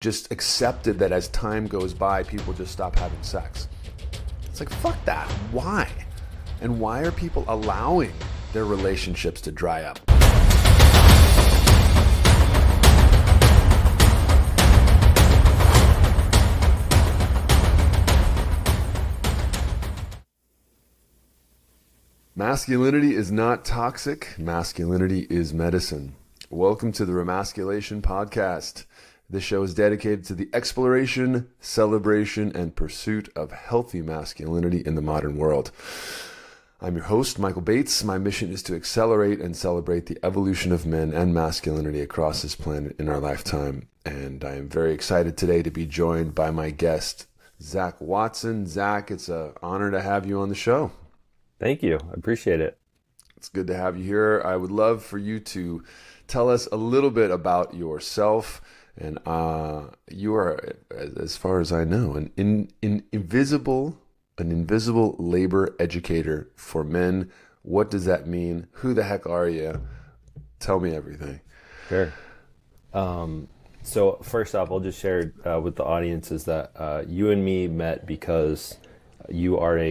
just accepted that as time goes by, people just stop having sex. It's like, fuck that. Why? And why are people allowing their relationships to dry up? Masculinity is not toxic. Masculinity is medicine. Welcome to the Remasculation Podcast. This show is dedicated to the exploration, celebration, and pursuit of healthy masculinity in the modern world. I'm your host, Michael Bates. My mission is to accelerate and celebrate the evolution of men and masculinity across this planet in our lifetime. And I am very excited today to be joined by my guest, Zach Watson. Zach, it's an honor to have you on the show. Thank you. I appreciate it. It's good to have you here. I would love for you to tell us a little bit about yourself. And you are, as far as I know, an invisible labor educator for men. What does that mean? Who the heck are you? Tell me everything. Sure. So first off, I'll just share with the audience is that you and me met because you are a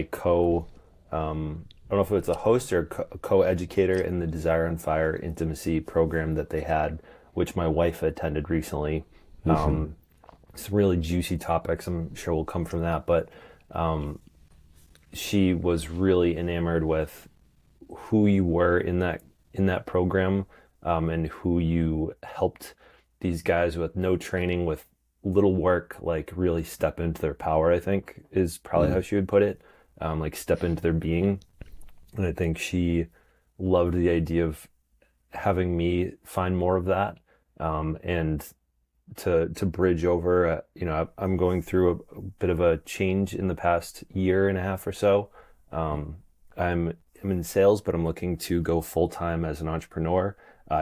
I don't know if it's a host or a co-educator in the Desire on Fire intimacy program that they had, which my wife attended recently. Some really juicy topics, I'm sure will come from that, but she was really enamored with who you were in that program, and who you helped these guys with no training, with little work, like really step into their power, I think is probably how she would put it. Like step into their being. And I think she loved the idea of having me find more of that, and to bridge over. I'm going through a bit of a change in the past year and a half or so. I'm in sales, but I'm looking to go full-time as an entrepreneur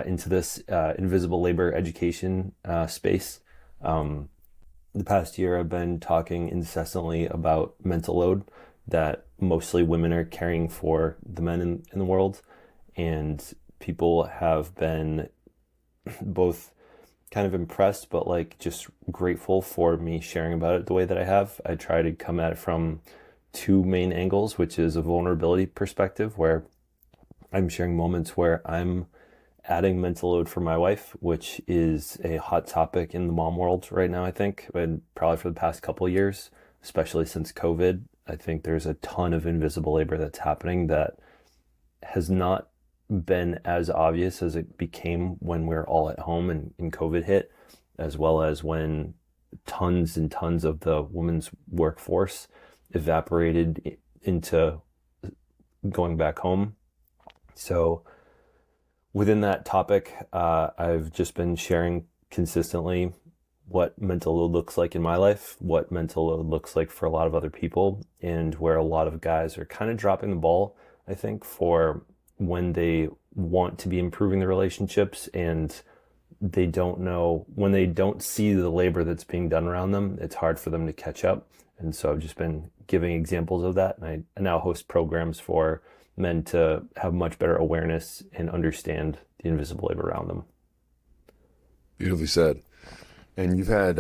into this invisible labor education space. The past year I've been talking incessantly about mental load that mostly women are carrying for the men in the world. And people have been both kind of impressed, but like just grateful for me sharing about it the way that I have. I try to come at it from two main angles, which is a vulnerability perspective, where I'm sharing moments where I'm adding mental load for my wife, which is a hot topic in the mom world right now, I think, and probably for the past couple of years, especially since COVID. I think there's a ton of invisible labor that's happening that has not been as obvious as it became when we're all at home and COVID hit, as well as when tons and tons of the women's workforce evaporated into going back home. So within that topic, I've just been sharing consistently what mental load looks like in my life, what mental load looks like for a lot of other people, and where a lot of guys are kind of dropping the ball, I think, for when they want to be improving their relationships and they don't know, when they don't see the labor that's being done around them, it's hard for them to catch up. And so I've just been giving examples of that. And I now host programs for men to have much better awareness and understand the invisible labor around them. Beautifully said. And you've had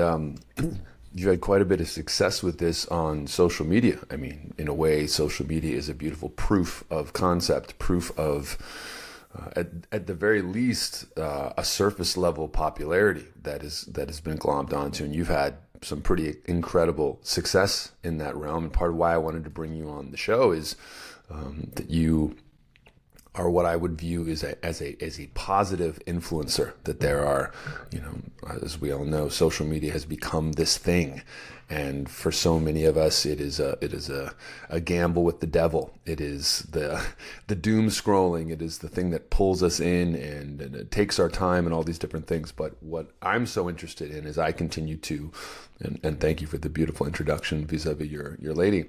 quite a bit of success with this on social media. I mean, in a way, social media is a beautiful proof of concept, proof of, at the very least, a surface level popularity that has been glommed onto. And you've had some pretty incredible success in that realm. And part of why I wanted to bring you on the show is that you are what I would view as a positive influencer. That there are, as we all know, social media has become this thing, and for so many of us, it is a gamble with the devil. It is the doom scrolling. It is the thing that pulls us in and it takes our time and all these different things. But what I'm so interested in is I continue to, and thank you for the beautiful introduction vis-a-vis your lady.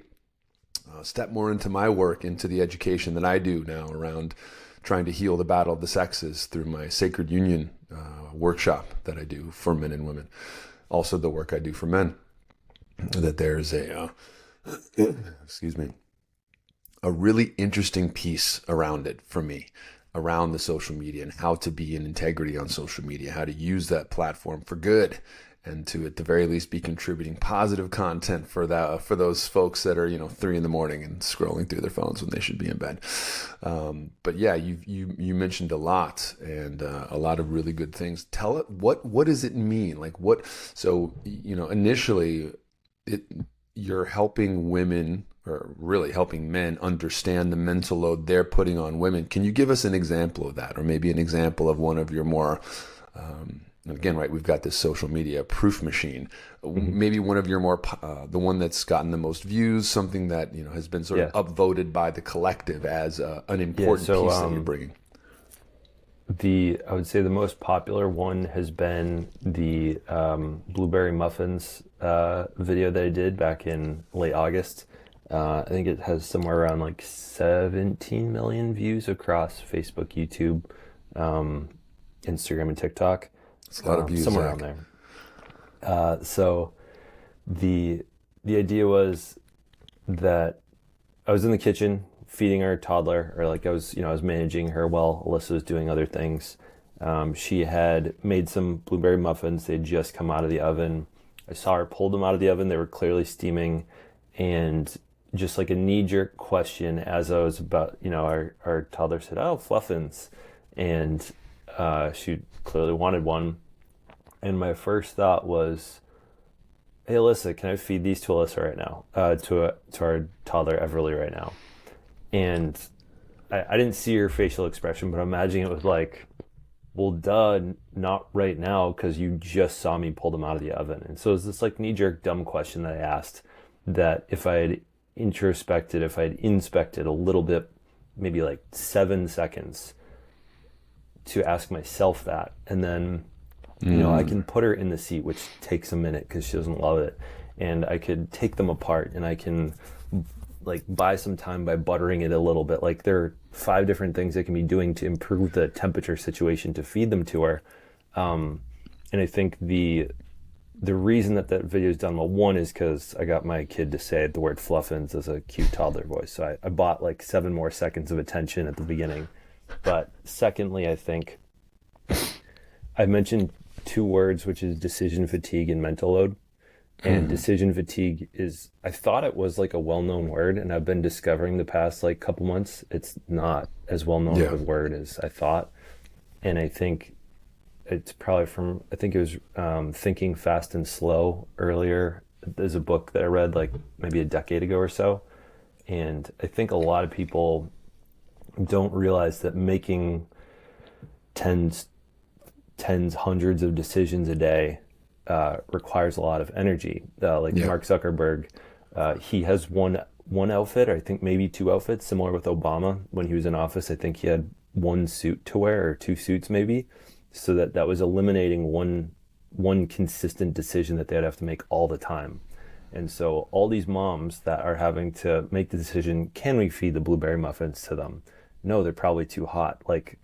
Step more into my work, into the education that I do now around trying to heal the battle of the sexes through my Sacred Union workshop that I do for men and women. Also the work I do for men. That there's a really interesting piece around it for me, around the social media and how to be in integrity on social media, how to use that platform for good and to at the very least be contributing positive content for those folks that are 3 a.m. and scrolling through their phones when they should be in bed. But yeah, you mentioned a lot, and a lot of really good things. Tell it, what does it mean? Like, what? So initially, you're helping women, or really helping men, understand the mental load they're putting on women. Can you give us an example of that, or maybe an example of one of your more again, right, we've got this social media proof machine. Maybe one of your more, the one that's gotten the most views, something that has been sort of upvoted by the collective as an important piece that you're bringing. I would say the most popular one has been the blueberry muffins video that I did back in late August. I think it has somewhere around like 17 million views across Facebook, YouTube, Instagram, and TikTok. It's a lot of views, somewhere around there. So the idea was that I was in the kitchen feeding our toddler, or like I was managing her while Alyssa was doing other things. She had made some blueberry muffins. They'd just come out of the oven. I saw her pull them out of the oven. They were clearly steaming, and just like a knee-jerk question as I was about, our toddler said, "Oh, fluffins," and she clearly wanted one. And my first thought was, "Hey, Alyssa, can I feed these to Alyssa right now? To our toddler Everly right now?" And I didn't see her facial expression, but I'm imagining it was like, "Well, duh, not right now, because you just saw me pull them out of the oven." And so it was this like knee-jerk dumb question that I asked, that if I had inspected a little bit, maybe like 7 seconds, to ask myself that, and then I can put her in the seat, which takes a minute because she doesn't love it, and I could take them apart, and I can like buy some time by buttering it a little bit. Like, there are 5 different things I can be doing to improve the temperature situation to feed them to her. And I think the reason that video is done well, one is because I got my kid to say the word fluffins as a cute toddler voice, so I bought like 7 more seconds of attention at the beginning. But secondly, I think I mentioned 2 words, which is decision fatigue and mental load. And decision fatigue is, I thought it was like a well-known word, and I've been discovering the past like couple months it's not as well-known of a word as I thought. And I think it's probably from, I think it was Thinking Fast and Slow earlier. There's a book that I read like maybe a decade ago or so. And I think a lot of people don't realize that making tens, hundreds of decisions a day requires a lot of energy. Mark Zuckerberg, he has one outfit, or I think maybe 2 outfits, similar with Obama when he was in office. I think he had 1 suit to wear, or 2 suits maybe, so that was eliminating one consistent decision that they'd have to make all the time. And so all these moms that are having to make the decision, can we feed the blueberry muffins to them? No, they're probably too hot. Like,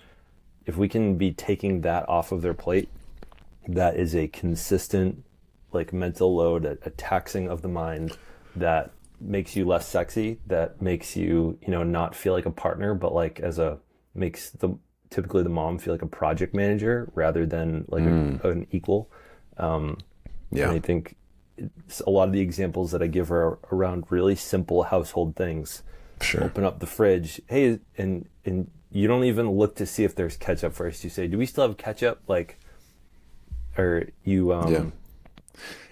if we can be taking that off of their plate, that is a consistent like mental load, a taxing of the mind that makes you less sexy, that makes you, not feel like a partner, but like makes typically the mom feel like a project manager rather than like an equal. And I think a lot of the examples that I give are around really simple household things. Sure. Open up the fridge. Hey, and you don't even look to see if there's ketchup first. You say, "Do we still have ketchup?" Like, or you.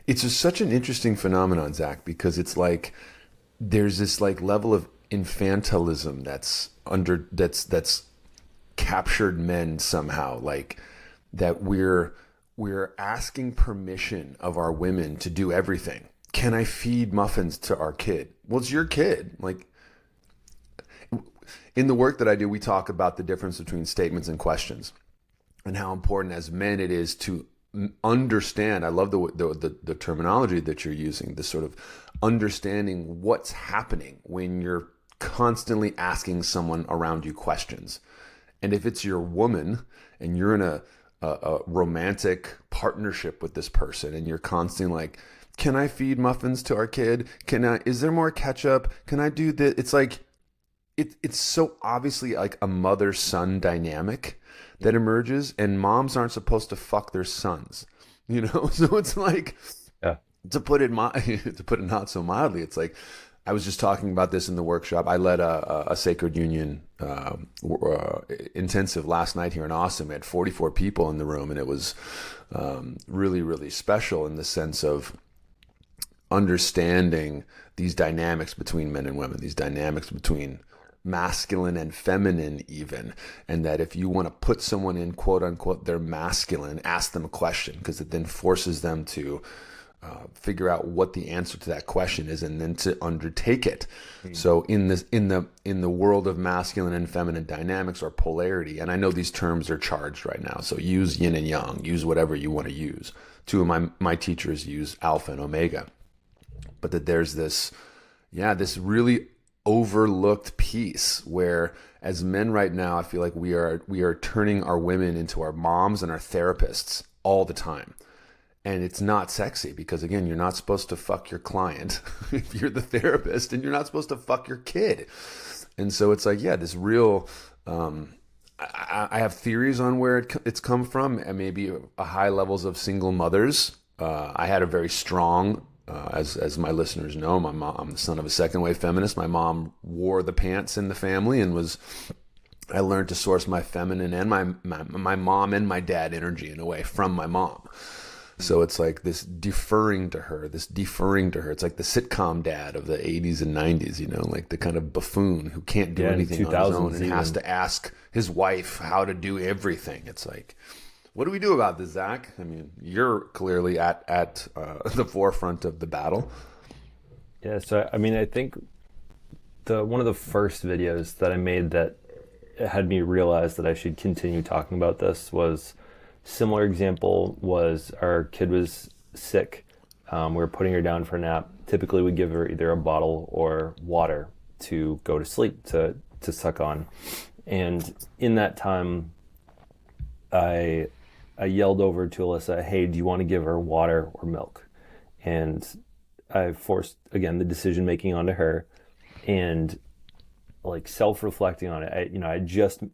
It's just such an interesting phenomenon, Zach, because it's like there's this like level of infantilism that's captured men somehow, like that we're asking permission of our women to do everything. Can I feed muffins to our kid? Well, it's your kid. Like, in the work that I do, we talk about the difference between statements and questions, and how important as men it is to understand. I love the terminology that you're using, this sort of understanding what's happening when you're constantly asking someone around you questions. And if it's your woman and you're in a romantic partnership with this person, and you're constantly like, "Can I feed muffins to our kid? Is there more ketchup? Can I do this?" It's like, it's so obviously like a mother-son dynamic that emerges, and moms aren't supposed to fuck their sons. So it's like, Yeah. to put it to put it not so mildly, it's like, I was just talking about this in the workshop. I led a Sacred Union intensive last night here in Austin. We had 44 people in the room, and it was really, really special in the sense of understanding these dynamics between men and women, these dynamics between masculine and feminine even, and that if you want to put someone in quote unquote their masculine, ask them a question, because it then forces them to figure out what the answer to that question is, and then to undertake it. So in the world of masculine and feminine dynamics or polarity, and I know these terms are charged right now, so use yin and yang, use whatever you want to use. Two of my teachers use alpha and omega, but that there's this really overlooked piece where, as men right now, I feel like we are turning our women into our moms and our therapists all the time. And it's not sexy, because again, you're not supposed to fuck your client if you're the therapist, and you're not supposed to fuck your kid. And so it's like, yeah, this real, I have theories on where it's come from, and maybe high levels of single mothers. I had a very strong, as my listeners know, my mom, I'm the son of a second wave feminist. My mom wore the pants in the family, and I learned to source my feminine and my mom and my dad energy in a way from my mom. So it's like this deferring to her. It's like the sitcom dad of the 80s and 90s, like the kind of buffoon who can't do anything on his own and has to ask his wife how to do everything. It's like, what do we do about this, Zach? I mean, you're clearly at the forefront of the battle. Yeah. So, I mean, I think one of the first videos that I made that had me realize that I should continue talking about this was, similar example was, our kid was sick. We were putting her down for a nap. Typically we give her either a bottle or water to go to sleep, to suck on. And in that time, I yelled over to Alyssa, hey, do you want to give her water or milk? And I forced, again, the decision making onto her, and like self-reflecting on it. I just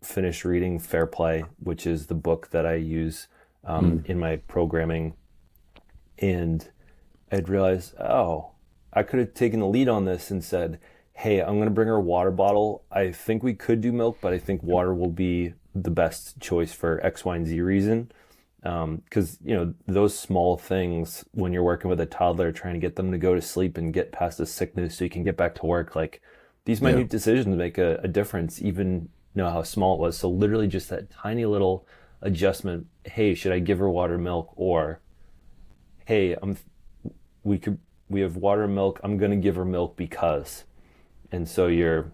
finished reading Fair Play, which is the book that I use in my programming. And I'd realized, I could have taken the lead on this and said, hey, I'm going to bring her a water bottle. I think we could do milk, but I think water will be the best choice for X, Y, and Z reason. Because, those small things, when you're working with a toddler, trying to get them to go to sleep and get past the sickness so you can get back to work, like these minute decisions make a difference, even know how small it was. So literally just that tiny little adjustment. Hey, should I give her water, milk? Or, hey, we have water and milk. I'm going to give her milk because. And so you're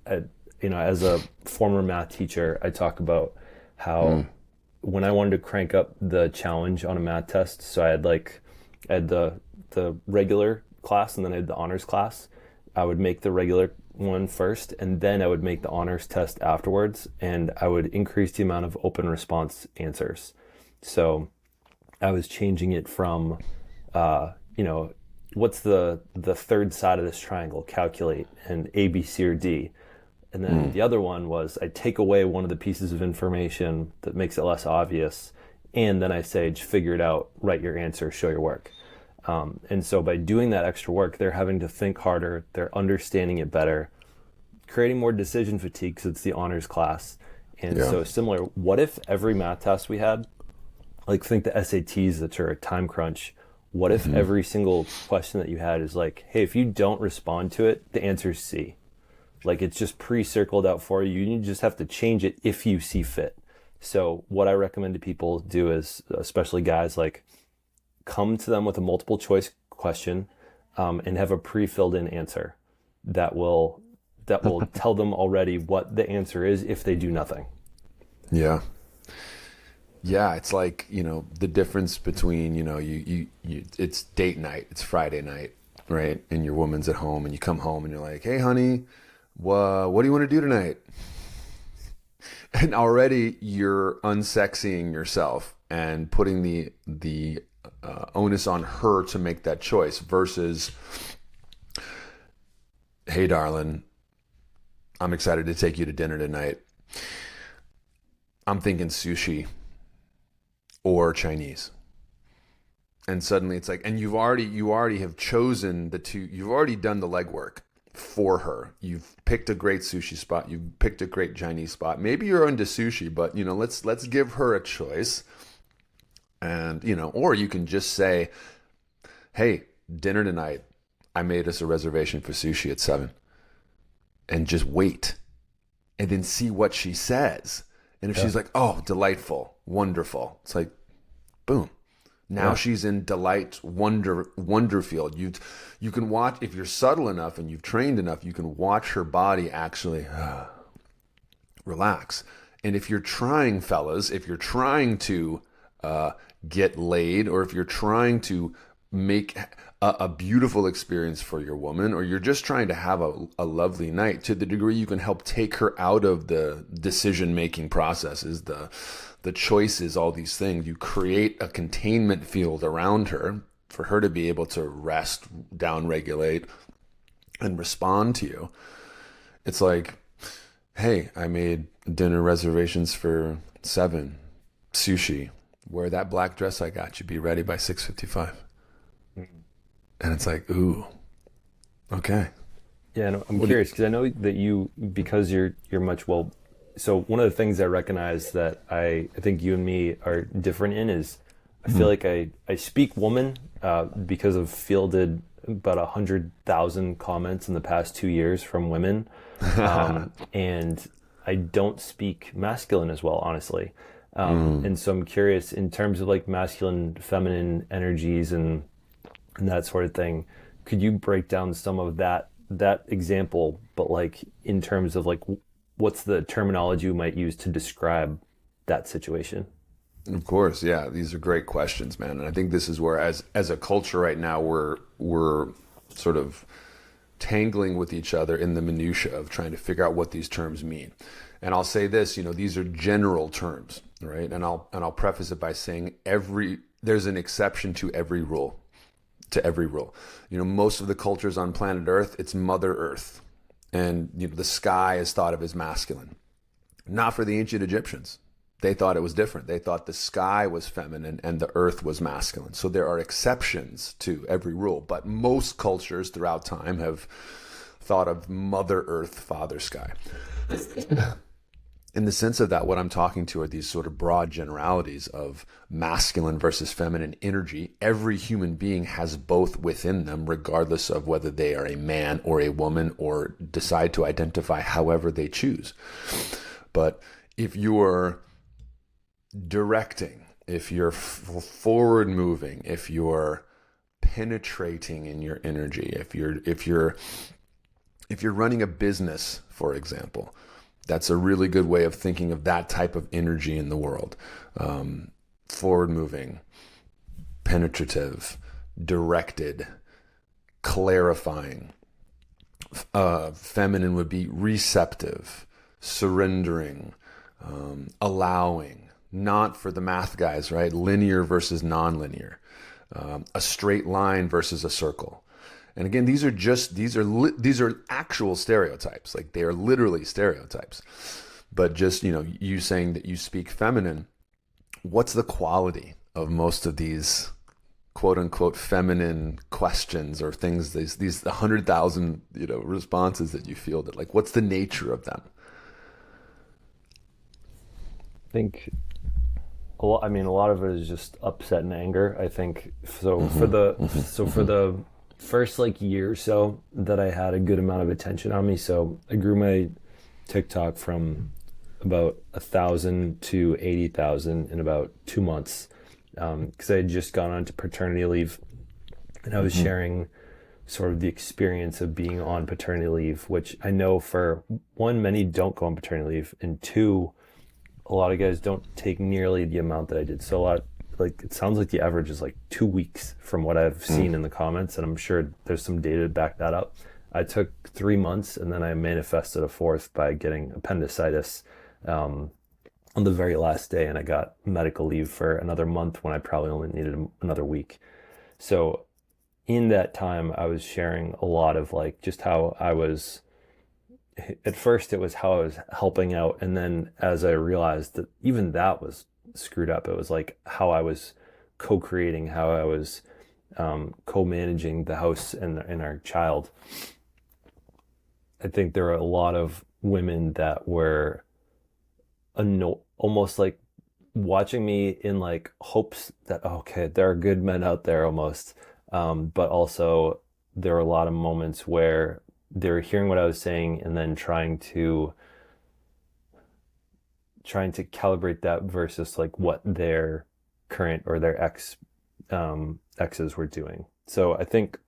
as a former math teacher, I talk about how when I wanted to crank up the challenge on a math test, so I had the regular class, and then I had the honors class. I would make the regular one first, and then I would make the honors test afterwards, and I would increase the amount of open response answers. So I was changing it from, what's the third side of this triangle? Calculate, and A, B, C, or D. And then the other one was I take away one of the pieces of information that makes it less obvious, and then I say, just figure it out, write your answer, show your work. And so by doing that extra work, they're having to think harder, they're understanding it better, creating more decision fatigue because it's the honors class. And so similar, what if every math test we had, like think the SATs that are a time crunch, what if every single question that you had is like, hey, if you don't respond to it, the answer is C. Like it's just pre-circled out for you. You just have to change it if you see fit. So what I recommend to people do is, especially guys, like come to them with a multiple choice question and have a pre-filled in answer that will tell them already what the answer is if they do nothing. Yeah. Yeah, it's like, the difference between, you it's date night, it's Friday night, right? And your woman's at home, and you come home and you're like, hey, honey, what do you want to do tonight? And already you're unsexying yourself and putting the onus on her to make that choice versus, hey, darling, I'm excited to take you to dinner tonight. I'm thinking sushi. or Chinese. And suddenly it's like, and you already have chosen the two, you've already done the legwork for her. You've picked a great sushi spot, you've picked a great Chinese spot. Maybe you're into sushi, but let's give her a choice. And or you can just say, hey, dinner tonight, I made us a reservation for sushi at 7, and just wait and then see what she says. And if Yeah. she's like, oh, delightful, wonderful, it's like, boom. Now Yeah. she's in delight, wonder field. You can watch, if you're subtle enough and you've trained enough, you can watch her body actually relax. And if you're trying, fellas, if you're trying to get laid, or if you're trying to make a beautiful experience for your woman, or you're just trying to have a lovely night, to the degree you can help take her out of the decision-making processes, the choices, all these things, you create a containment field around her for her to be able to rest, down regulate, and respond to you. It's like, hey, I made dinner reservations for 7, sushi. Wear that black dress I got you. Be ready by 6:55. And it's like, ooh, okay. Yeah, and I'm What do curious because I know that because you're much well. So one of the things I recognize that I think you and me are different in is I feel like I speak woman because I've fielded about 100,000 comments in the past 2 years from women, and I don't speak masculine as well, honestly. And so I'm curious in terms of like masculine, feminine energies and that sort of thing. Could you break down some of that example, but like in terms of like what's the terminology you might use to describe that situation? Of course, yeah. These are great questions, man. And I think this is where, as a culture right now, we're sort of tangling with each other in the minutia of trying to figure out what these terms mean. And I'll say this, these are general terms, right? And I'll preface it by saying there's an exception to every rule. To every rule. Most of the cultures on planet Earth, it's Mother Earth. And the sky is thought of as masculine. Not for the ancient Egyptians. They thought it was different. They thought the sky was feminine and the earth was masculine. So there are exceptions to every rule. But most cultures throughout time have thought of Mother Earth, Father Sky. In the sense of that, what I'm talking to are these sort of broad generalities of masculine versus feminine energy. Every human being has both within them, regardless of whether they are a man or a woman or decide to identify however they choose. But if you're directing, if you're forward moving, if you're penetrating in your energy, if you're running a business, for example, that's a really good way of thinking of that type of energy in the world. Forward moving, penetrative, directed, clarifying. Feminine would be receptive, surrendering, allowing. Not for the math guys, right? Linear versus nonlinear. A straight line versus a circle. And again, these are actual stereotypes. Like, they are literally stereotypes. But just, you saying that you speak feminine, what's the quality of most of these quote unquote feminine questions or things, these 100,000, responses that you fielded? Like, what's the nature of them? I think a lot of it is just upset and anger. I think so. For the first like year or so that I had a good amount of attention on me, so I grew my TikTok from about 1,000 to 80,000 in about 2 months, because I had just gone on to paternity leave, and I was sharing sort of the experience of being on paternity leave, which I know, for one, many don't go on paternity leave, and two, a lot of guys don't take nearly the amount that I did. So it sounds like the average is like 2 weeks from what I've seen in the comments, and I'm sure there's some data to back that up. I took 3 months, and then I manifested a fourth by getting appendicitis on the very last day, and I got medical leave for another month when I probably only needed another week. So in that time, I was sharing a lot of like just how I was. At first, it was how I was helping out, and then as I realized that even that was screwed up. It was like how I was co-creating, how I was co-managing the house and our child. I think there are a lot of women that were almost like watching me in like hopes that, okay, there are good men out there almost. But also there are a lot of moments where they were hearing what I was saying and then trying to calibrate that versus like what their current or their exes were doing. So I think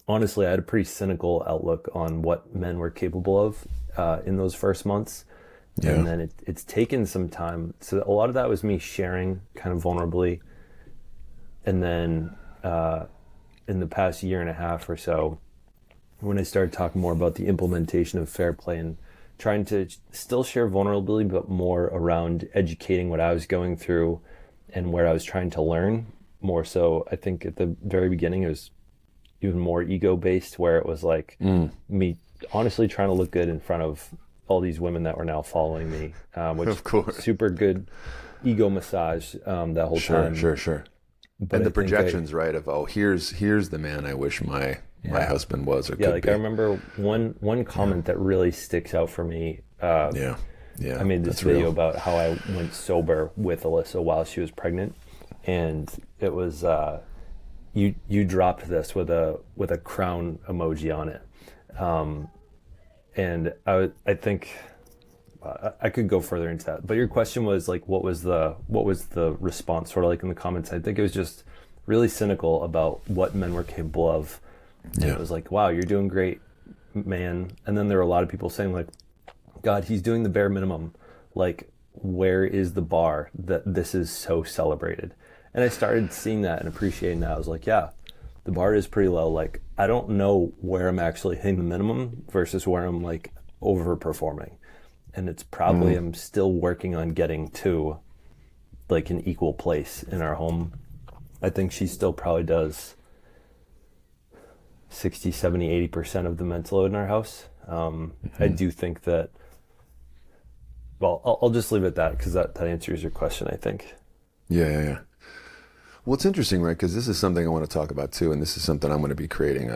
honestly, I had a pretty cynical outlook on what men were capable of in those first months. Yeah. And then it's taken some time. So a lot of that was me sharing kind of vulnerably. And then in the past year and a half or so, when I started talking more about the implementation of fair play and trying to still share vulnerability, but more around educating what I was going through and where I was trying to learn more. So I think at the very beginning, it was even more ego based, where it was like me honestly trying to look good in front of all these women that were now following me, which Of course. super good ego massage that whole time. Sure. But And I the think projections, right? Of, oh, here's the man I wish my husband was or yeah, could like be. I remember one comment that really sticks out for me. Yeah. I made this that's video real. about how I went sober with Alyssa while she was pregnant, and it was you dropped this with a crown emoji on it, and I think I could go further into that. But your question was like, what was the response sort of like in the comments? I think it was just really cynical about what men were capable of, and Yeah. it was like, wow, you're doing great, man. And then there were a lot of people saying like, God, he's doing the bare minimum. Like, where is the bar that this is so celebrated? And I started seeing that and appreciating that. I was like, yeah, the bar is pretty low. Like, I don't know where I'm actually hitting the minimum versus where I'm like overperforming. And it's probably, I'm still working on getting to like an equal place in our home. I think she still probably does 60, 70, 80% of the mental load in our house. I do think that, well, I'll just leave it at that because that answers your question, I think. Yeah. Well, it's interesting, right? Because this is something I want to talk about too, and this is something I'm going to be creating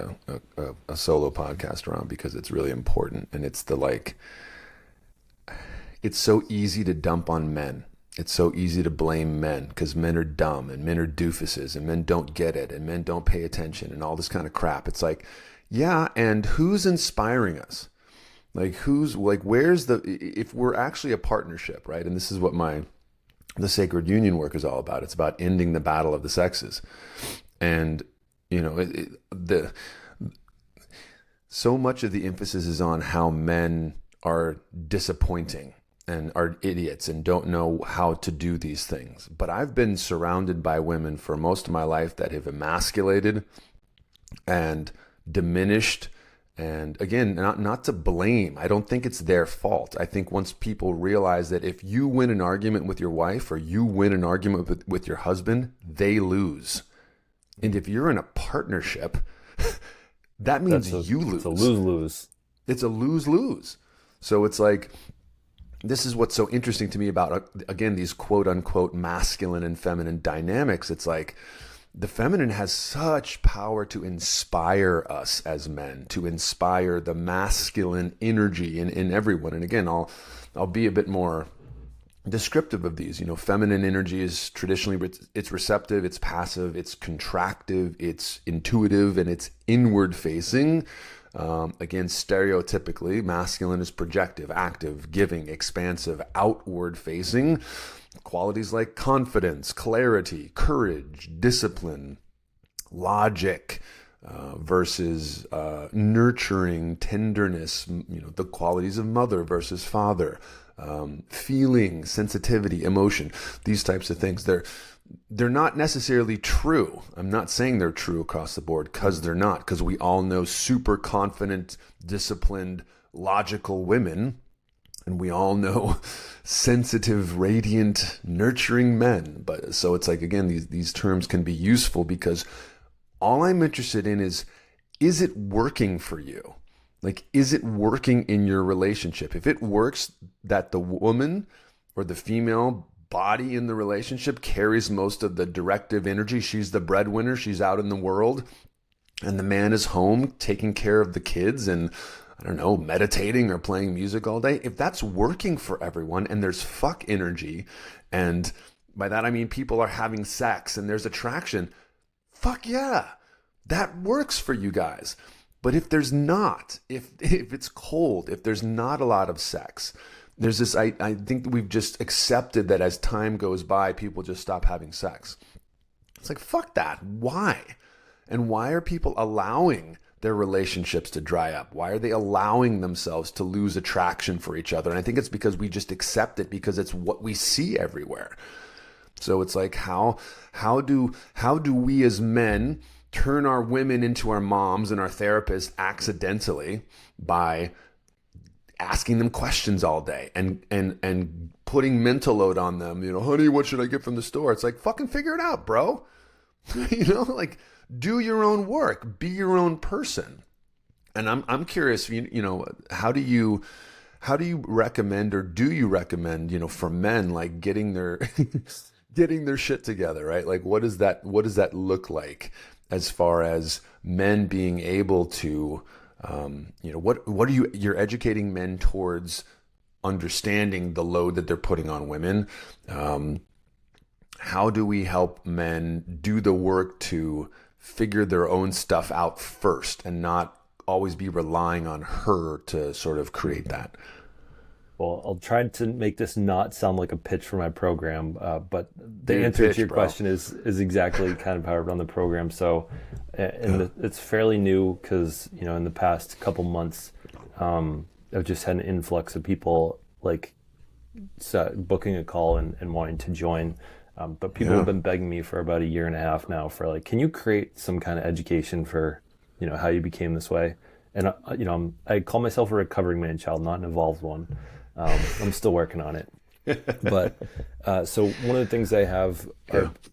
a solo podcast around because it's really important, and it's the like. It's so easy to dump on men. It's so easy to blame men because men are dumb and men are doofuses and men don't get it and men don't pay attention and all this kind of crap. It's like, yeah, and who's inspiring us? Like where's if we're actually a partnership, right? And this is what the sacred union work is all about. It's about ending the battle of the sexes. And, so much of the emphasis is on how men are disappointing and are idiots and don't know how to do these things. But I've been surrounded by women for most of my life that have emasculated and diminished. And again, not to blame. I don't think it's their fault. I think once people realize that if you win an argument with your wife or you win an argument with your husband, they lose. And if you're in a partnership, that means you lose. It's a lose-lose. It's a lose-lose. So it's like, this is what's so interesting to me about, again, these quote unquote masculine and feminine dynamics. It's like the feminine has such power to inspire us as men, to inspire the masculine energy in everyone. And again, I'll be a bit more descriptive of these. Feminine energy is traditionally, it's receptive, it's passive, it's contractive, it's intuitive, and it's inward facing. Again, stereotypically, masculine is projective, active, giving, expansive, outward facing. Qualities like confidence, clarity, courage, discipline, logic, versus nurturing, tenderness, the qualities of mother versus father, feeling, sensitivity, emotion, these types of things. They're not necessarily true. I'm not saying they're true across the board because they're not, because we all know super confident, disciplined, logical women. And we all know sensitive, radiant, nurturing men. But so it's like, again, these terms can be useful because all I'm interested in is it working for you? Like, is it working in your relationship? If it works that the woman or the female body in the relationship carries most of the directive energy. She's the breadwinner. She's out in the world. And the man is home taking care of the kids and, I don't know, meditating or playing music all day. If that's working for everyone and there's fuck energy, and by that I mean people are having sex and there's attraction, fuck yeah, that works for you guys. But if there's not, if it's cold, if there's not a lot of sex, there's this, I think we've just accepted that as time goes by, people just stop having sex. It's like, fuck that. Why? And why are people allowing their relationships to dry up? Why are they allowing themselves to lose attraction for each other? And I think it's because we just accept it because it's what we see everywhere. So it's like, how do we as men turn our women into our moms and our therapists accidentally by asking them questions all day and putting mental load on them? You know, honey, what should I get from the store? It's like, fucking figure it out, bro. You know, like, do your own work, be your own person. And I'm curious, you know, how do you recommend, or do you recommend, you know, for men, like getting their getting their shit together, right? Like, what does that look like as far as men being able to, you know, what are you're educating men towards understanding the load that they're putting on women? How do we help men do the work to figure their own stuff out first and not always be relying on her to sort of create that? Well, I'll try to make this not sound like a pitch for my program, but the answer to your question is exactly kind of how I run the program. So, it's fairly new because, you know, in the past couple months, I've just had an influx of people like booking a call and wanting to join. But people have been begging me for about a year and a half now for like, can you create some kind of education for, you know, how you became this way? And, you know, I call myself a recovering man child, not an evolved one. I'm still working on it. But so one of the things I have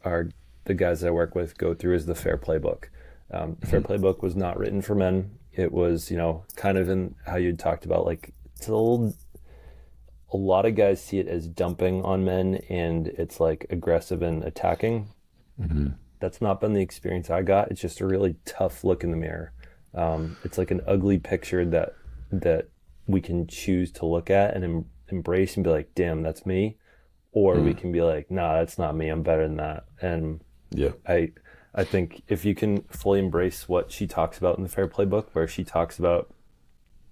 are the guys that I work with go through is the Fair Play book. The Fair Play book was not written for men. It was, you know, kind of in how you talked about, like, it's a lot of guys see it as dumping on men and it's like aggressive and attacking. Mm-hmm. That's not been the experience I got. It's just a really tough look in the mirror. It's like an ugly picture that we can choose to look at and embrace and be like, damn, that's me. Or we can be like, nah, that's not me. I'm better than that. And yeah, I think if you can fully embrace what she talks about in the Fair Play book, where she talks about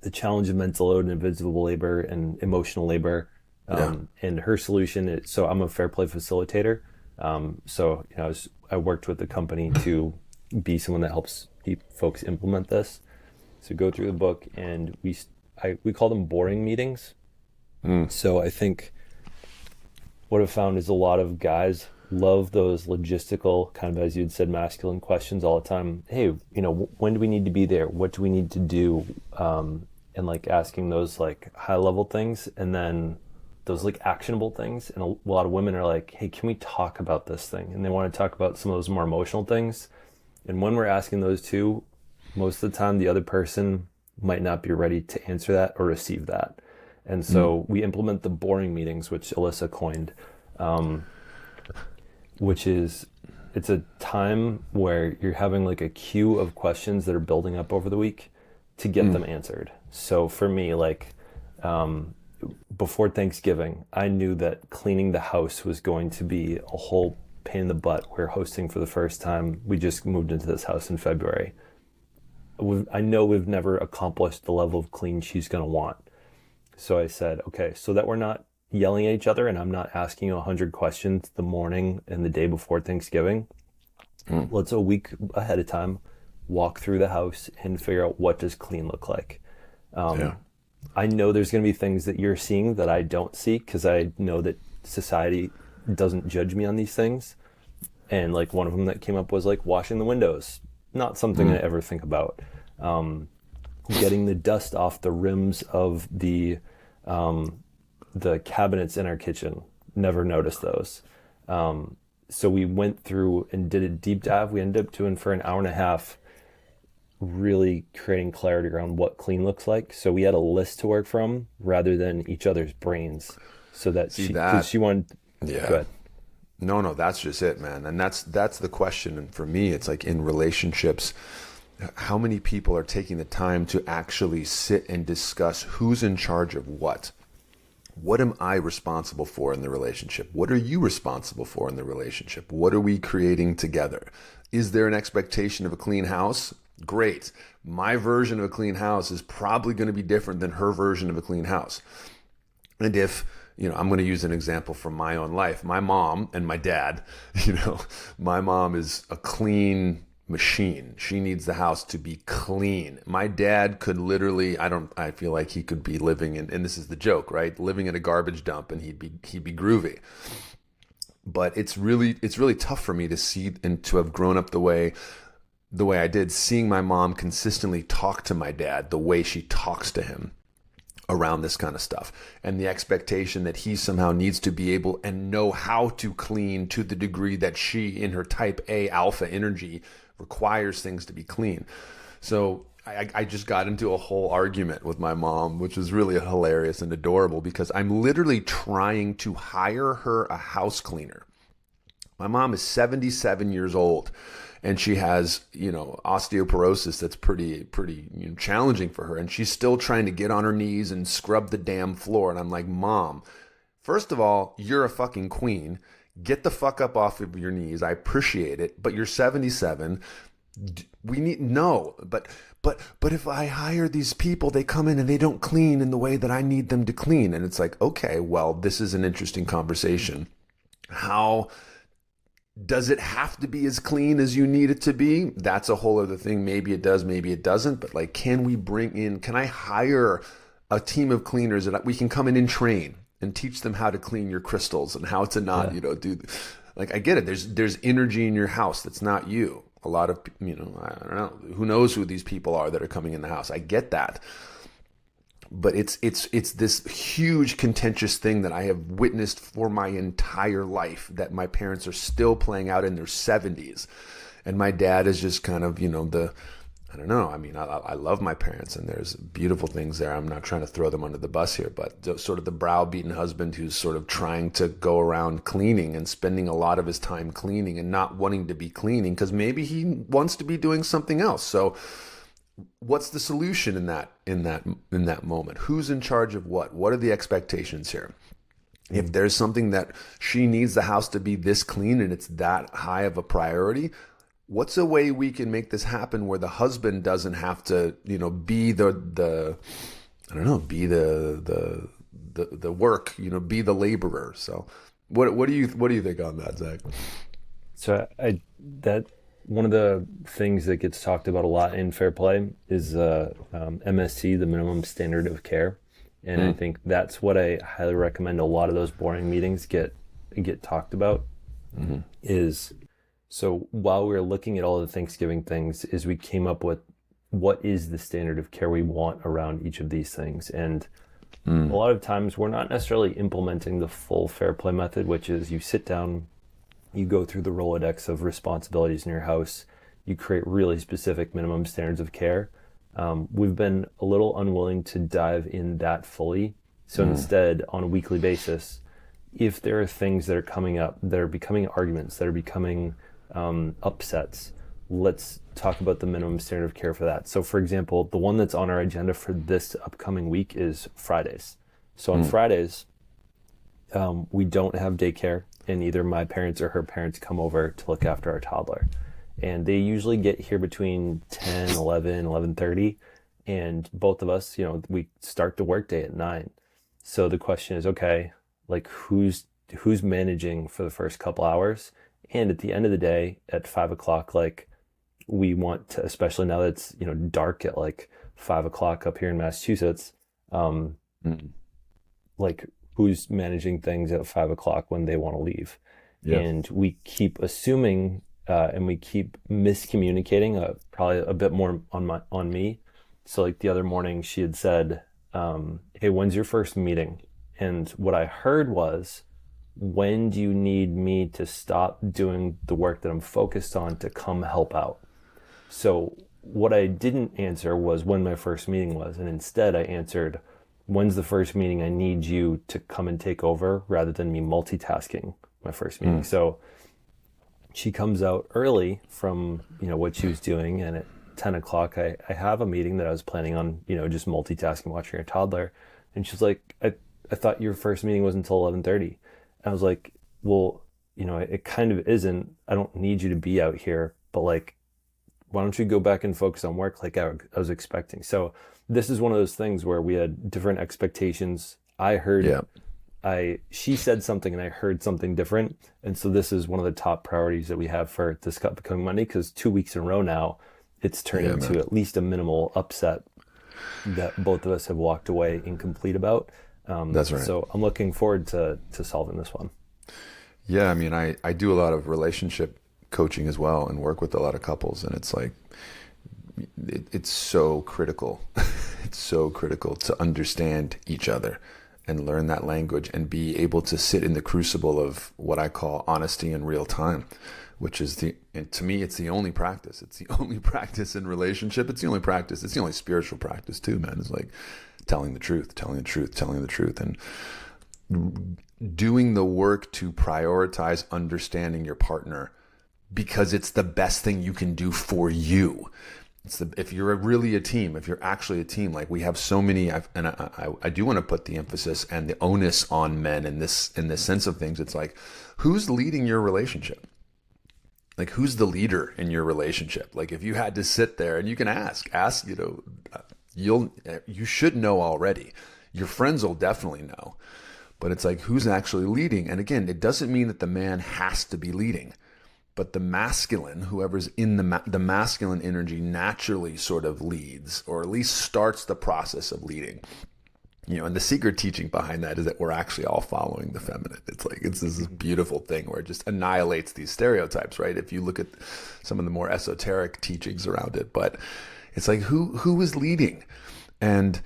the challenge of mental load and invisible labor and emotional labor, and her solution is, so I'm a Fair Play facilitator. So, you know, I worked with the company to be someone that helps folks implement this. So go through the book, and we call them boring meetings. So I think what I've found is a lot of guys love those logistical, kind of, as you'd said, masculine questions all the time. Hey, you know, when do we need to be there? What do we need to do? And like asking those like high level things, and then those like actionable things. And a lot of women are like, hey, can we talk about this thing? And they want to talk about some of those more emotional things. And when we're asking those two, most of the time the other person might not be ready to answer that or receive that. And so we implement the boring meetings, which Alyssa coined, which is, it's a time where you're having like a queue of questions that are building up over the week to get them answered. So for me, like, before Thanksgiving, I knew that cleaning the house was going to be a whole pain in the butt. We're hosting for the first time. We just moved into this house in February. I know we've never accomplished the level of clean she's going to want. So I said, okay, so that we're not yelling at each other and I'm not asking you 100 questions the morning and the day before Thanksgiving, let's a week ahead of time walk through the house and figure out, what does clean look like? I know there's going to be things that you're seeing that I don't see, because I know that society doesn't judge me on these things. And like one of them that came up was like washing the windows. Not something I ever think about. Getting the dust off the rims of the cabinets in our kitchen. Never noticed those. So we went through and did a deep dive. We ended up doing for an hour and a half, really creating clarity around what clean looks like. So we had a list to work from rather than each other's brains. So that she wanted Go Yeah. ahead. No, that's just it, man. And that's the question. And for me, it's like in relationships, how many people are taking the time to actually sit and discuss who's in charge of what? What am I responsible for in the relationship? What are you responsible for in the relationship? What are we creating together? Is there an expectation of a clean house? Great. My version of a clean house is probably going to be different than her version of a clean house. And if, I'm going to use an example from my own life. My mom and my dad, my mom is a clean machine. She needs the house to be clean. My dad could literally, I feel like he could be living in, and this is the joke, right? Living in a garbage dump and he'd be groovy. But it's really tough for me to see and to have grown up the way I did, seeing my mom consistently talk to my dad the way she talks to him around this kind of stuff, and the expectation that he somehow needs to be able and know how to clean to the degree that she, in her type A alpha energy, requires things to be clean. So I just got into a whole argument with my mom, which was really hilarious and adorable, because I'm literally trying to hire her a house cleaner. My mom is 77 years old, and she has, osteoporosis that's pretty challenging for her. And she's still trying to get on her knees and scrub the damn floor. And I'm like, Mom, first of all, you're a fucking queen. Get the fuck up off of your knees. I appreciate it, but you're 77. We need no, but if I hire these people, they come in and they don't clean in the way that I need them to clean. And it's like, okay, well, this is an interesting conversation. How does it have to be as clean as you need it to be? That's a whole other thing. Maybe it does, maybe it doesn't. But like, can I hire a team of cleaners that we can come in and train and teach them how to clean your crystals and how to not, do, like, I get it. There's energy in your house that's not you. A lot of, I don't know, who knows who these people are that are coming in the house. I get that. But it's this huge contentious thing that I have witnessed for my entire life, that my parents are still playing out in their 70s. And my dad is just kind of, I don't know. I mean, I love my parents and there's beautiful things there. I'm not trying to throw them under the bus here, but sort of the browbeaten husband who's sort of trying to go around cleaning and spending a lot of his time cleaning and not wanting to be cleaning because maybe he wants to be doing something else. So what's the solution in that moment? Who's in charge of what? What are the expectations here? If there's something that she needs the house to be this clean and it's that high of a priority, what's a way we can make this happen where the husband doesn't have to, be the I don't know, be the work, be the laborer. So what do you think on that, Zach? So that one of the things that gets talked about a lot in fair play is MSC, the minimum standard of care. And I think that's what I highly recommend a lot of those boring meetings get talked about. Is so while we were looking at all the Thanksgiving things, is we came up with what is the standard of care we want around each of these things. And a lot of times we're not necessarily implementing the full fair play method, which is you sit down, you go through the Rolodex of responsibilities in your house, you create really specific minimum standards of care. We've been a little unwilling to dive in that fully. So instead, on a weekly basis, if there are things that are coming up, that are becoming arguments, that are becoming upsets, let's talk about the minimum standard of care for that. So for example, the one that's on our agenda for this upcoming week is Fridays. So on Fridays, we don't have daycare, and either my parents or her parents come over to look after our toddler. And they usually get here between 10, 11, 11:30. And both of us, we start the workday at 9. So the question is, okay, like who's managing for the first couple hours? And at the end of the day, at 5 o'clock, like we want to, especially now that it's, dark at like 5 o'clock up here in Massachusetts, like who's managing things at 5 o'clock when they want to leave. Yeah. And we keep assuming, and we keep miscommunicating, probably a bit more on me. So like the other morning she had said, hey, when's your first meeting? And what I heard was, when do you need me to stop doing the work that I'm focused on to come help out? So what I didn't answer was when my first meeting was. And instead I answered, when's the first meeting I need you to come and take over rather than me multitasking my first meeting. So she comes out early from, what she was doing. And at 10 o'clock, I have a meeting that I was planning on, just multitasking, watching her toddler. And she's like, I thought your first meeting was until 11:30. I was like, well, it kind of isn't. I don't need you to be out here, but like, why don't you go back and focus on work like I was expecting? So this is one of those things where we had different expectations. Yeah. She said something and I heard something different. And so this is one of the top priorities that we have for this upcoming Monday, because 2 weeks in a row now, it's turned into at least a minimal upset that both of us have walked away incomplete about. That's right. So I'm looking forward to solving this one. Yeah. I mean, I do a lot of relationship coaching as well and work with a lot of couples. And it's like, it's so critical. It's so critical to understand each other and learn that language and be able to sit in the crucible of what I call honesty in real time, which is and to me, it's the only practice. It's the only practice in relationship. It's the only practice. It's the only spiritual practice too, man. It's like telling the truth, telling the truth, telling the truth, and doing the work to prioritize understanding your partner, because it's the best thing you can do for you. If you're really a team, if you're actually a team, like we have so many, and I do want to put the emphasis and the onus on men in this sense of things. It's like, who's leading your relationship? Like, who's the leader in your relationship? Like, if you had to sit there and you can ask, you should know already. Your friends will definitely know, but it's like, who's actually leading? And again, it doesn't mean that the man has to be leading. But the masculine, whoever's in the masculine energy naturally sort of leads, or at least starts the process of leading. And the secret teaching behind that is that we're actually all following the feminine. It's like, it's this beautiful thing where it just annihilates these stereotypes, right? If you look at some of the more esoteric teachings around it, but it's like, who is leading? And,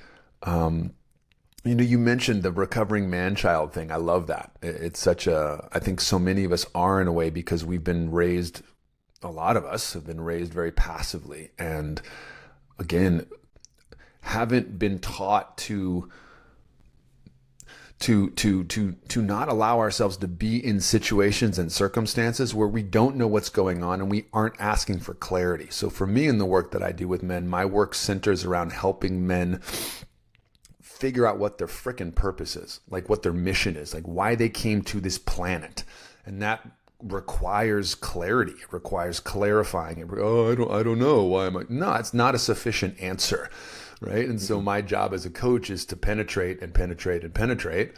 you mentioned the recovering man-child thing. I love that. It's I think so many of us are in a way because a lot of us have been raised very passively. And again, haven't been taught to not allow ourselves to be in situations and circumstances where we don't know what's going on and we aren't asking for clarity. So for me, in the work that I do with men, my work centers around helping men figure out what their frickin' purpose is, like what their mission is, like why they came to this planet. And that requires clarity. It requires clarifying. I don't know. Why am I? No, it's not a sufficient answer, right? And so my job as a coach is to penetrate and penetrate and penetrate.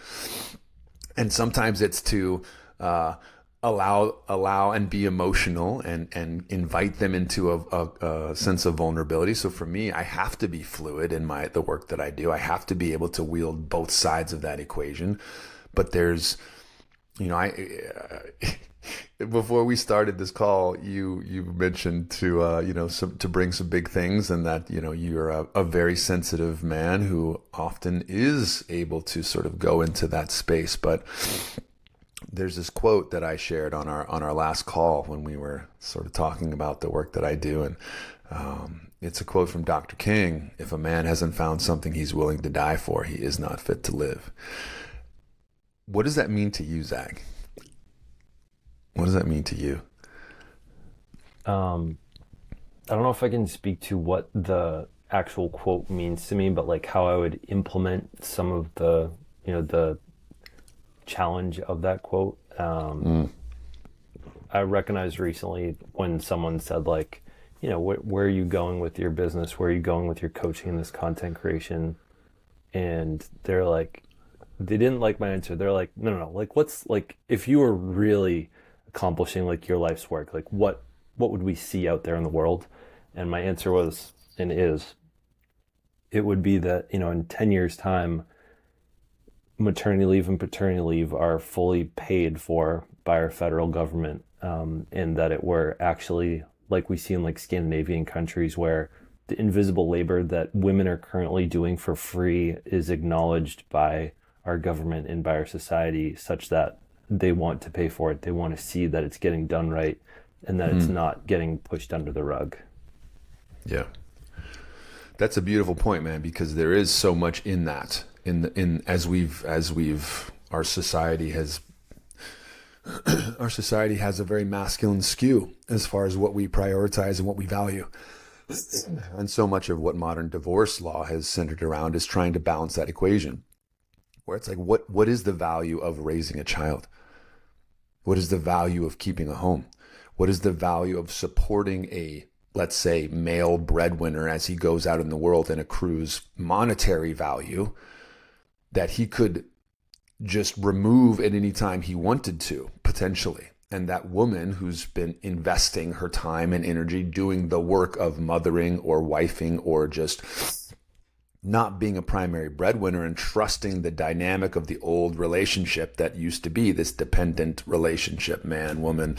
And sometimes it's to allow and be emotional and invite them into a sense of vulnerability. So for me, I have to be fluid in the work that I do. I have to be able to wield both sides of that equation. But there's, before we started this call, you mentioned to bring some big things, and that you're a very sensitive man who often is able to sort of go into that space. But there's this quote that I shared on our last call when we were sort of talking about the work that I do, and it's a quote from Dr. King: "If a man hasn't found something he's willing to die for, he is not fit to live." What does that mean to you, Zach? What does that mean to you? I don't know if I can speak to what the actual quote means to me, but like how I would implement some of the challenge of that quote. I recognized recently when someone said like, where are you going with your business? Where are you going with your coaching and this content creation? And they're like, they didn't like my answer. They're like, no. Like, what's like, if you were really accomplishing like your life's work, like what would we see out there in the world? And my answer was, and is, it would be that, in 10 years time, maternity leave and paternity leave are fully paid for by our federal government, and that it were actually like we see in like Scandinavian countries where the invisible labor that women are currently doing for free is acknowledged by our government and by our society, such that they want to pay for it. They want to see that it's getting done right and that it's not getting pushed under the rug. Yeah. That's a beautiful point, man, because there is so much in that. in as we've our society has a very masculine skew as far as what we prioritize and what we value. And so much of what modern divorce law has centered around is trying to balance that equation, where it's like, what is the value of raising a child? What is the value of keeping a home? What is the value of supporting a, let's say, male breadwinner as he goes out in the world and accrues monetary value that he could just remove at any time he wanted to, potentially? And that woman who's been investing her time and energy doing the work of mothering or wifing or just not being a primary breadwinner and trusting the dynamic of the old relationship that used to be this dependent relationship, man, woman,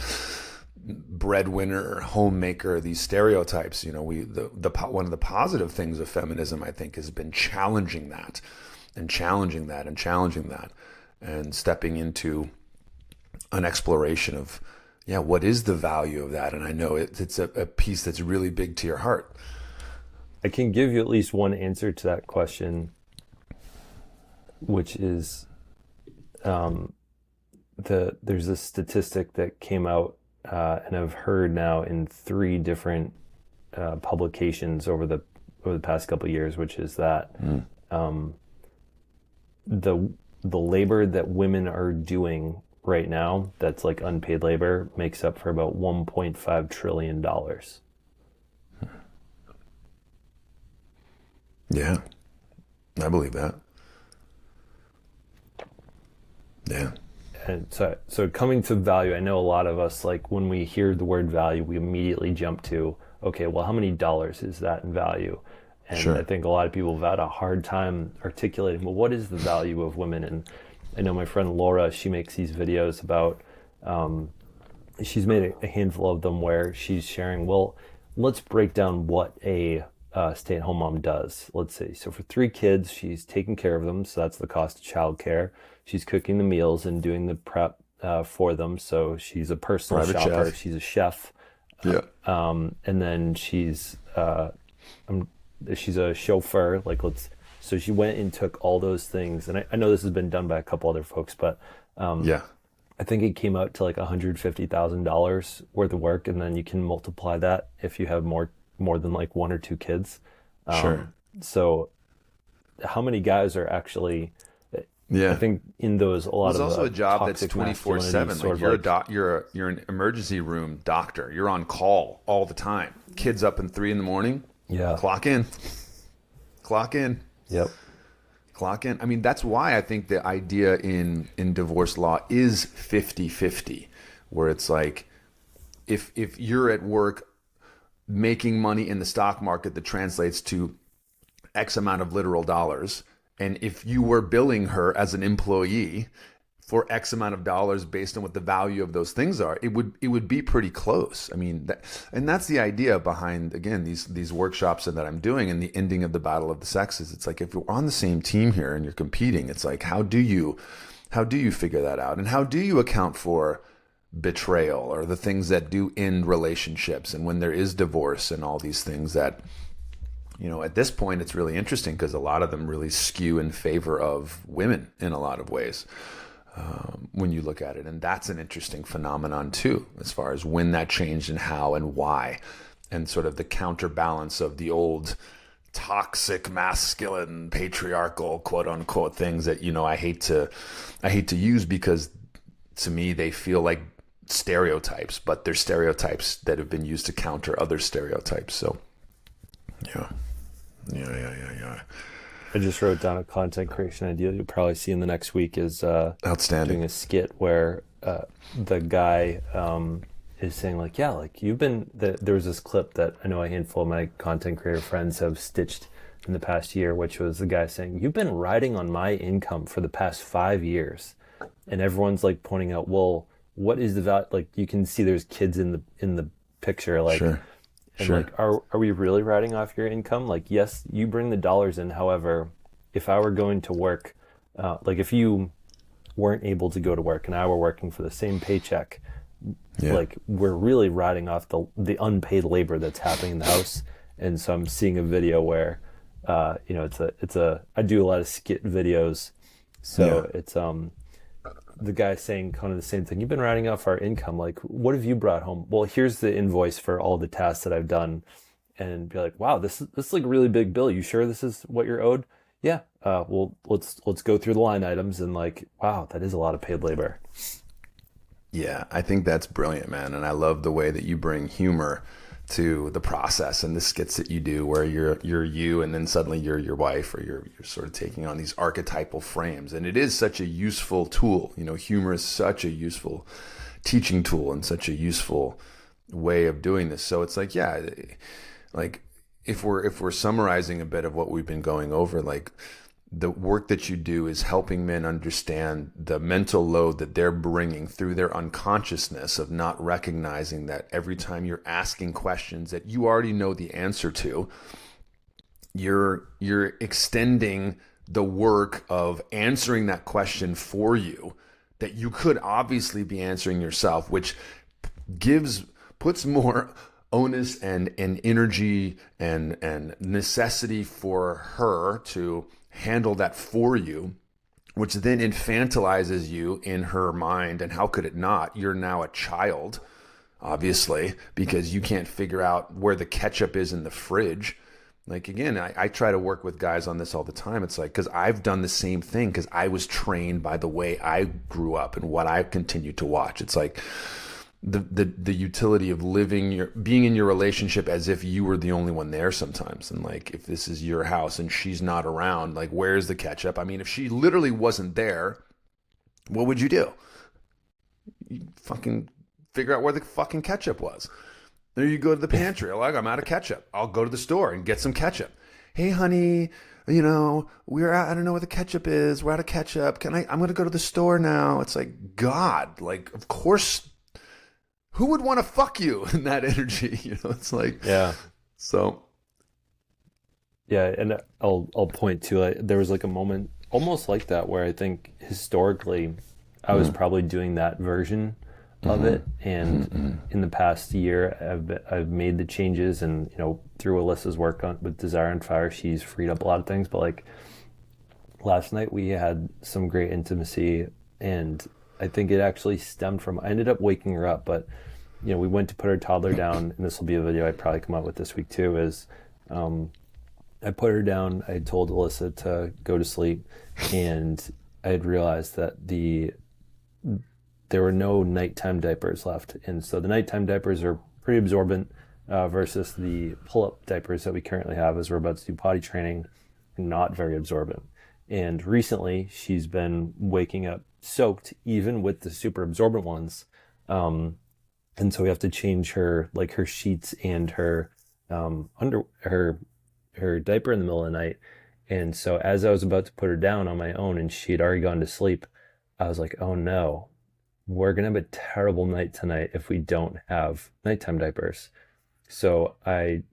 breadwinner, homemaker, these stereotypes. You know, one of the positive things of feminism, I think, has been challenging that and challenging that and challenging that and stepping into an exploration of, yeah, what is the value of that? And I know it's a piece that's really big to your heart. I can give you at least one answer to that question, which is there's a statistic that came out and I've heard now in 3 different publications over the past couple of years, which is that the labor that women are doing right now, that's like unpaid labor, makes up for about $1.5 trillion. Yeah, I believe that. Yeah. And so coming to value, I know a lot of us, like when we hear the word value, we immediately jump to, okay, well, how many dollars is that in value? And sure. I think a lot of people have had a hard time articulating, well, what is the value of women? And I know my friend Laura, she makes these videos about, she's made a handful of them where she's sharing, well, let's break down what a stay-at-home mom does. Let's see. So for 3 kids, she's taking care of them. So that's the cost of childcare. She's cooking the meals and doing the prep for them. So she's a personal private shopper. chef. She's a chef. Yeah. And then she's a chauffeur. So she went and took all those things. And I know this has been done by a couple other folks, but yeah, I think it came out to like $150,000 worth of work. And then you can multiply that if you have more than like 1 or 2 kids. Sure. So how many guys are actually, yeah, I think in those, a lot There's of also a job that's 24/7. Like you're an emergency room doctor. You're on call all the time. Kids up in 3 a.m. Yeah. Clock in. Yep. Clock in. I mean, that's why I think the idea in divorce law is 50-50, where it's like, if you're at work making money in the stock market that translates to X amount of literal dollars, and if you were billing her as an employee for X amount of dollars based on what the value of those things are, it would be pretty close. I mean, that's the idea behind, again, these workshops that I'm doing and the ending of the battle of the sexes. It's like, if you're on the same team here and you're competing, it's like, how do you figure that out? And how do you account for betrayal or the things that do end relationships, and when there is divorce and all these things that, you know, at this point it's really interesting because a lot of them really skew in favor of women in a lot of ways. When you look at it, and that's an interesting phenomenon too, as far as when that changed and how and why, and sort of the counterbalance of the old toxic, masculine, patriarchal, quote unquote, things that, you know, I hate to use, because to me they feel like stereotypes, but they're stereotypes that have been used to counter other stereotypes. So yeah. I just wrote down a content creation idea you'll probably see in the next week is outstanding, doing a skit where the guy is saying like, yeah, like there was this clip that I know a handful of my content creator friends have stitched in the past year, which was the guy saying, you've been riding on my income for the past 5 years. And everyone's like pointing out, well, what is the value? Like, you can see there's kids in the picture, like, sure. And sure. like, are we really riding off your income? Like, yes, you bring the dollars in. However, if I were going to work, like if you weren't able to go to work and I were working for the same paycheck, like we're really riding off the unpaid labor that's happening in the house. And so I'm seeing a video where I do a lot of skit videos, Yeah. so it's the guy saying kind of the same thing. You've been writing off our income. Like, what have you brought home? Well, here's the invoice for all the tasks that I've done, and be like, wow, this is like a really big bill. You sure this is what you're owed? Yeah. Well, let's go through the line items and like, wow, that is a lot of paid labor. Yeah, I think that's brilliant, man. And I love the way that you bring humor to the process and the skits that you do where you're you and then suddenly you're your wife, or you're sort of taking on these archetypal frames. And it is such a useful tool. You know, humor is such a useful teaching tool and such a useful way of doing this. So it's like, yeah, like if we're summarizing a bit of what we've been going over, like the work that you do is helping men understand the mental load that they're bringing through their unconsciousness of not recognizing that every time you're asking questions that you already know the answer to, you're extending the work of answering that question for you that you could obviously be answering yourself, which gives puts more onus and energy and necessity for her to handle that for you, which then infantilizes you in her mind. And how could it not? You're now a child, obviously, because you can't figure out where the ketchup is in the fridge. Like, again, I try to work with guys on this all the time. It's like, because I've done the same thing, because I was trained by the way I grew up and what I continue to watch. It's like, the utility of being in your relationship as if you were the only one there sometimes. And like, if this is your house and she's not around, like, where's the ketchup? I mean, if she literally wasn't there, what would you do? You fucking figure out where the fucking ketchup was. There you go to the pantry. Like, I'm out of ketchup. I'll go to the store and get some ketchup. Hey, honey, I don't know where the ketchup is. We're out of ketchup. I'm going to go to the store now. It's like, God, like, of course, who would want to fuck you in that energy? It's like, Yeah. so. Yeah, and I'll point to there was like a moment almost like that where I think historically I was probably doing that version of it, and in the past year I've made the changes, and through Alyssa's work with Desire and Fire, she's freed up a lot of things. But like last night we had some great intimacy, and I think it actually stemmed from, I ended up waking her up, but we went to put our toddler down, and this will be a video I probably come out with this week too, is I put her down. I told Alyssa to go to sleep, and I had realized that there were no nighttime diapers left. And so the nighttime diapers are pretty absorbent versus the pull-up diapers that we currently have as we're about to do potty training, not very absorbent. And recently she's been waking up soaked even with the super absorbent ones. And so we have to change her sheets and her her diaper in the middle of the night. And so as I was about to put her down on my own and she had already gone to sleep, I was like, oh no, we're gonna have a terrible night tonight if we don't have nighttime diapers. So I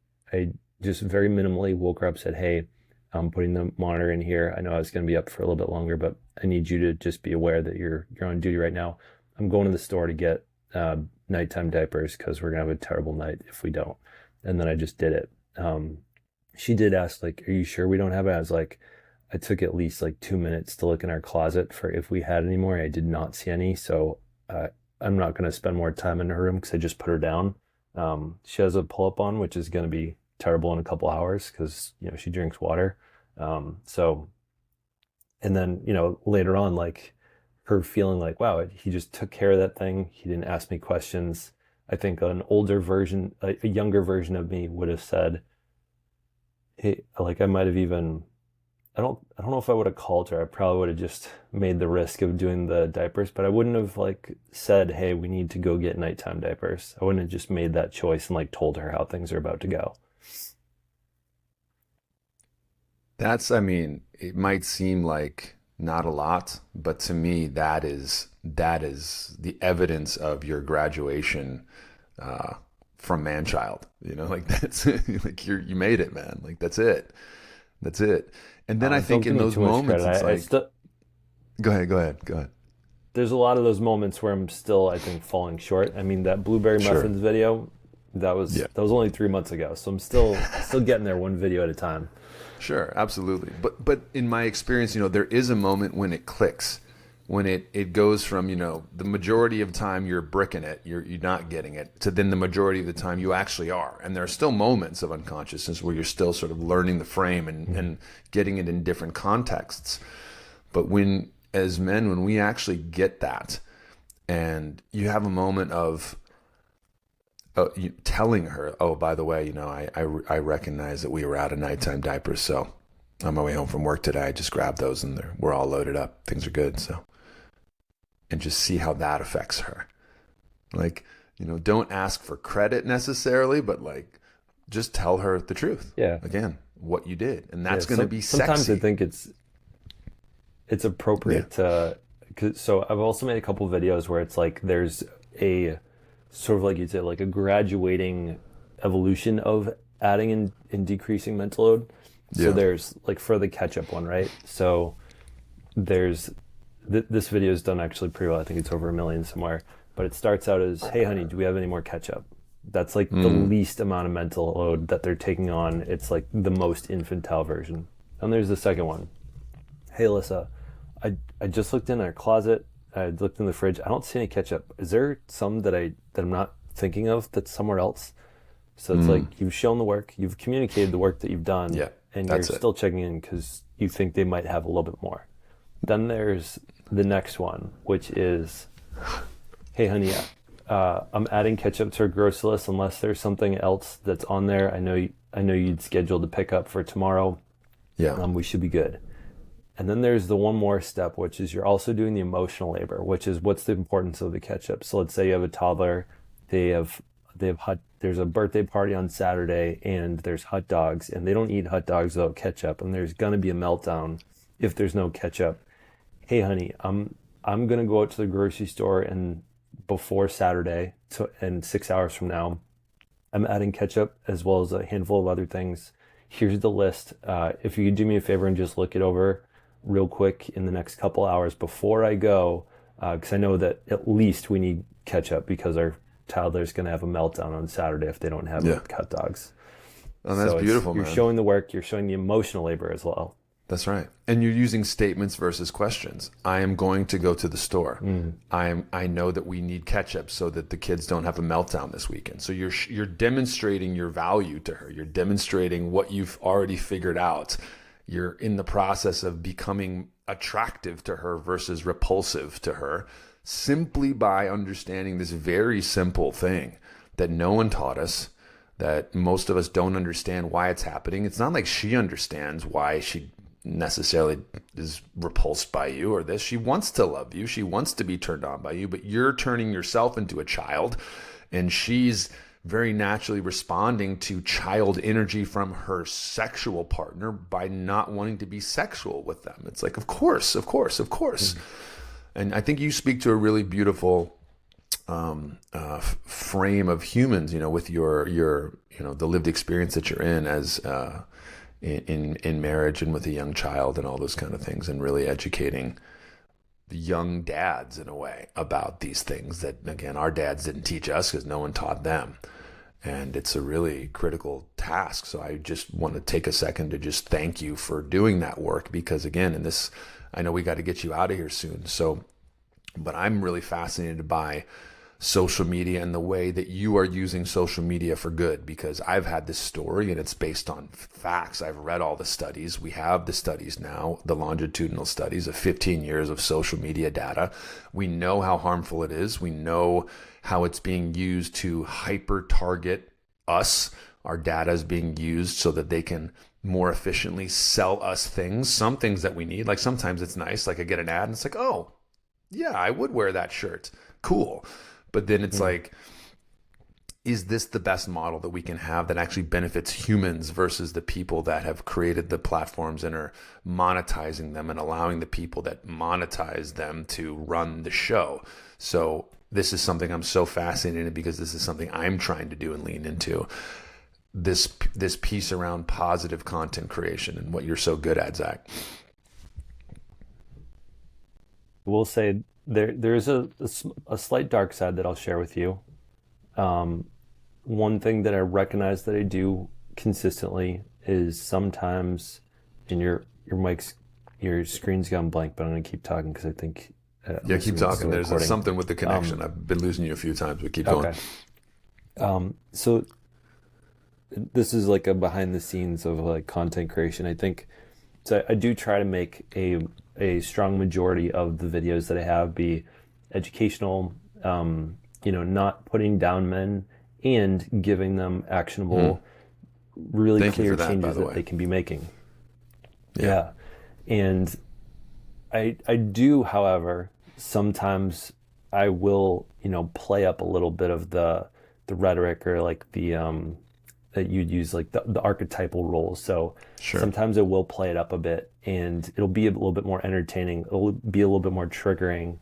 just very minimally woke her up, said, hey, I'm putting the monitor in here. I know I was gonna be up for a little bit longer, but I need you to just be aware that you're on duty right now. I'm going to the store to get nighttime diapers because we're gonna have a terrible night if we don't. And then I just did it. She did ask, like, are you sure we don't have it? I was like, I took at least like 2 minutes to look in our closet for if we had any more. I did not see any. So I'm not going to spend more time in her room because I just put her down. She has a pull-up on, which is going to be terrible in a couple hours because, she drinks water. So, and then, later on, like her feeling like, wow, he just took care of that thing. He didn't ask me questions. I think an older version, a younger version of me would have said, hey, like I might have even, I don't know if I would have called her. I probably would have just made the risk of doing the diapers, but I wouldn't have like said, hey, we need to go get nighttime diapers. I wouldn't have just made that choice and like told her how things are about to go. I mean, it might seem like not a lot, but to me, that is the evidence of your graduation uh, from man-child. Like, that's like you made it, man. Like, that's it. That's it. And then I Don't think give in me those too much moments, credit. it's I like, still, go ahead. there's a lot of those moments where I'm still, I think, falling short. I mean, that blueberry Sure. muffins video, Yeah. that was only 3 months ago, so I'm still getting there one video at a time. Sure, absolutely. But in my experience, there is a moment when it clicks, when it goes from, the majority of time you're bricking it, you're not getting it, to then the majority of the time you actually are. And there are still moments of unconsciousness where you're still sort of learning the frame and getting it in different contexts. But as men, when we actually get that, and you have a moment of telling her, oh, by the way, I recognize that we were out of nighttime diapers, so on my way home from work today, I just grabbed those and we're all loaded up. Things are good. So, and just see how that affects her. Like, don't ask for credit necessarily, but like, just tell her the truth. Yeah. Again, what you did, and that's Yeah. going to be Sometimes sexy. I think it's Yeah. appropriate to, so I've also made a couple videos where it's like there's a sort of like you said, like a graduating evolution of adding and decreasing mental load. So Yeah. there's like for the ketchup one, right? So there's this video is done actually pretty well. I think it's over 1 million somewhere. But it starts out as, "Hey, honey, do we have any more ketchup?" That's like the least amount of mental load that they're taking on. It's like the most infantile version. And there's the second one. "Hey, Alyssa, I just looked in our closet. I looked in the fridge. I don't see any ketchup. Is there some that I'm not thinking of that's somewhere else?" So it's like you've shown the work, you've communicated the work that you've done, Yeah. and you're That's it. still checking in because you think they might have a little bit more. Then there's the next one, which is, "Hey, honey, I'm adding ketchup to our grocery list unless there's something else that's on there. I know you'd scheduled to pick up for tomorrow. Yeah. We should be good." And then there's the one more step, which is you're also doing the emotional labor, which is what's the importance of the ketchup. So let's say you have a toddler, they have there's a birthday party on Saturday and there's hot dogs and they don't eat hot dogs without ketchup and there's gonna be a meltdown if there's no ketchup. "Hey, honey, I'm gonna go out to the grocery store and before Saturday and 6 hours from now, I'm adding ketchup as well as a handful of other things. Here's the list. If you could do me a favor and just look it over real quick in the next couple hours before I go, because I know that at least we need ketchup because our toddler's going to have a meltdown on Saturday if they don't have Yeah. hot dogs." Oh, that's So beautiful, you're man. showing the work, you're showing the emotional labor as well. That's right. And you're using statements versus questions. I am going to go to the store. I know that we need ketchup so that the kids don't have a meltdown this weekend. So you're demonstrating your value to her. You're demonstrating what you've already figured out. You're in the process of becoming attractive to her versus repulsive to her simply by understanding this very simple thing that no one taught us, that most of us don't understand why it's happening. It's not like she understands why she necessarily is repulsed by you or this. She wants to love you. She wants to be turned on by you, but you're turning yourself into a child, and she's very naturally responding to child energy from her sexual partner by not wanting to be sexual with them. It's like, of course, of course, of course. And I think you speak to a really beautiful frame of humans, with your the lived experience that you're in as in marriage and with a young child and all those kind of things, and really educating the young dads in a way about these things that, again, our dads didn't teach us because no one taught them. And it's a really critical task. So I just want to take a second to just thank you for doing that work, because again, in this, I know we got to get you out of here soon. So, but I'm really fascinated by social media and the way that you are using social media for good, because I've had this story and it's based on facts. I've read all the studies. We have the studies now, the longitudinal studies of 15 years of social media data. We know how harmful it is. We know how it's being used to hyper target us. Our data is being used so that they can more efficiently sell us things, some things that we need. Like sometimes it's nice, like I get an ad and it's like, oh yeah, I would wear that shirt. Cool. But then it's like, is this the best model that we can have that actually benefits humans versus the people that have created the platforms and are monetizing them and allowing the people that monetize them to run the show? So this is something I'm so fascinated in, because this is something I'm trying to do and lean into. This piece around positive content creation and what you're so good at, Zach. We'll say there's a slight dark side that I'll share with you. Um, one thing that I recognize that I do consistently is sometimes, and your screen's gone blank, but I'm gonna keep talking because I think I'm Yeah, keep assuming it's talking. still There's recording. something with the connection. Um, I've been losing you a few times, but keep going. okay. So this is like a behind the scenes of like content creation. I think so. I do try to make a strong majority of the videos that I have be educational. Not putting down men and giving them Mm. actionable, really Thank you clear for that, by changes the that way. they can be making. Yeah. Yeah, and I do, however, sometimes I will, play up a little bit of the rhetoric or like the that you'd use like the archetypal roles. So Sure. sometimes I will play it up a bit and it'll be a little bit more entertaining. It'll be a little bit more triggering.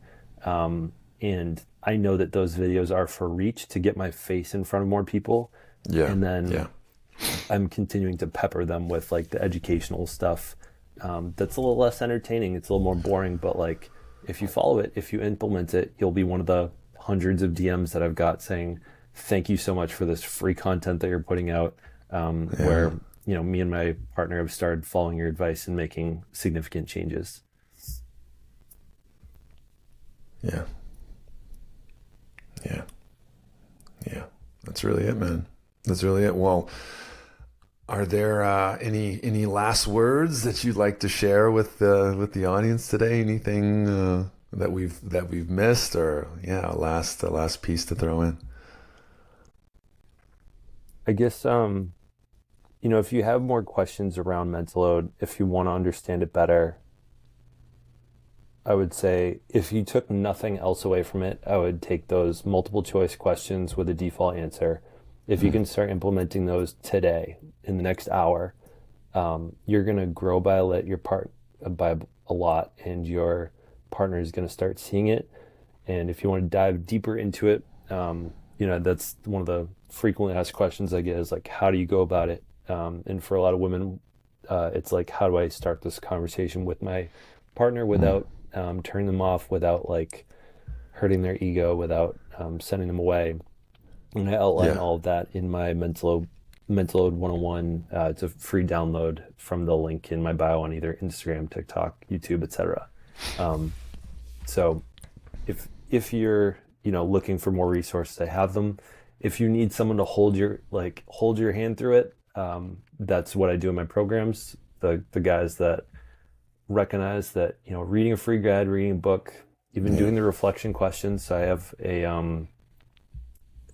And I know that those videos are for reach to get my face in front of more people. Yeah. And Yeah. then I'm continuing to pepper them with like the educational stuff. That's a little less entertaining. It's a little more boring, but like if you follow it, if you implement it, you'll be one of the hundreds of DMs that I've got saying, "Thank you so much for this free content that you're putting out." Where Yeah. me and my partner have started following your advice and making significant changes. Yeah. Yeah. Yeah. That's really it, man. That's really it. Well, are there any last words that you'd like to share with the audience today? Anything that we've missed, or yeah, a last piece to throw in? I guess if you have more questions around mental load, if you want to understand it better, I would say if you took nothing else away from it, I would take those multiple choice questions with a default answer. If you Mm. can start implementing those today in the next hour, you're gonna grow by your part by a lot, and your partner is gonna start seeing it. And if you want to dive deeper into it, that's one of the frequently asked questions I get is like, how do you go about it? And for a lot of women, it's like, how do I start this conversation with my partner Mm. without turning them off, without like hurting their ego, without sending them away? And I outline Yeah. all of that in my mental load 101. It's a free download from the link in my bio on either Instagram, TikTok, YouTube, etc. Um, so if you're looking for more resources, I have them. If you need someone to hold your hand through it, that's what I do in my programs. The guys that recognize that reading a free guide, reading a book, even Yeah. doing the reflection questions. So I have a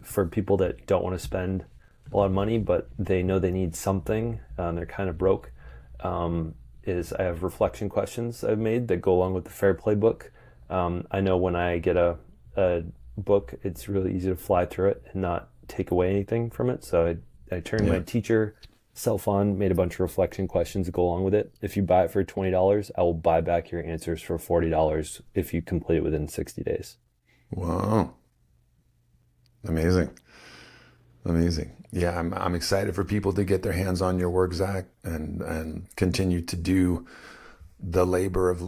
for people that don't want to spend a lot of money, but they know they need something, they're kind of broke. Is I have reflection questions I've made that go along with the Fair Play book. I know when I get a book, it's really easy to fly through it and not take away anything from it. So I turned my Yeah. teacher self on, made a bunch of reflection questions to go along with it. If you buy it for $20, I will buy back your answers for $40 if you complete it within 60 days. Wow. Amazing. Amazing. Yeah, I'm excited for people to get their hands on your work, Zach, and continue to do the labor of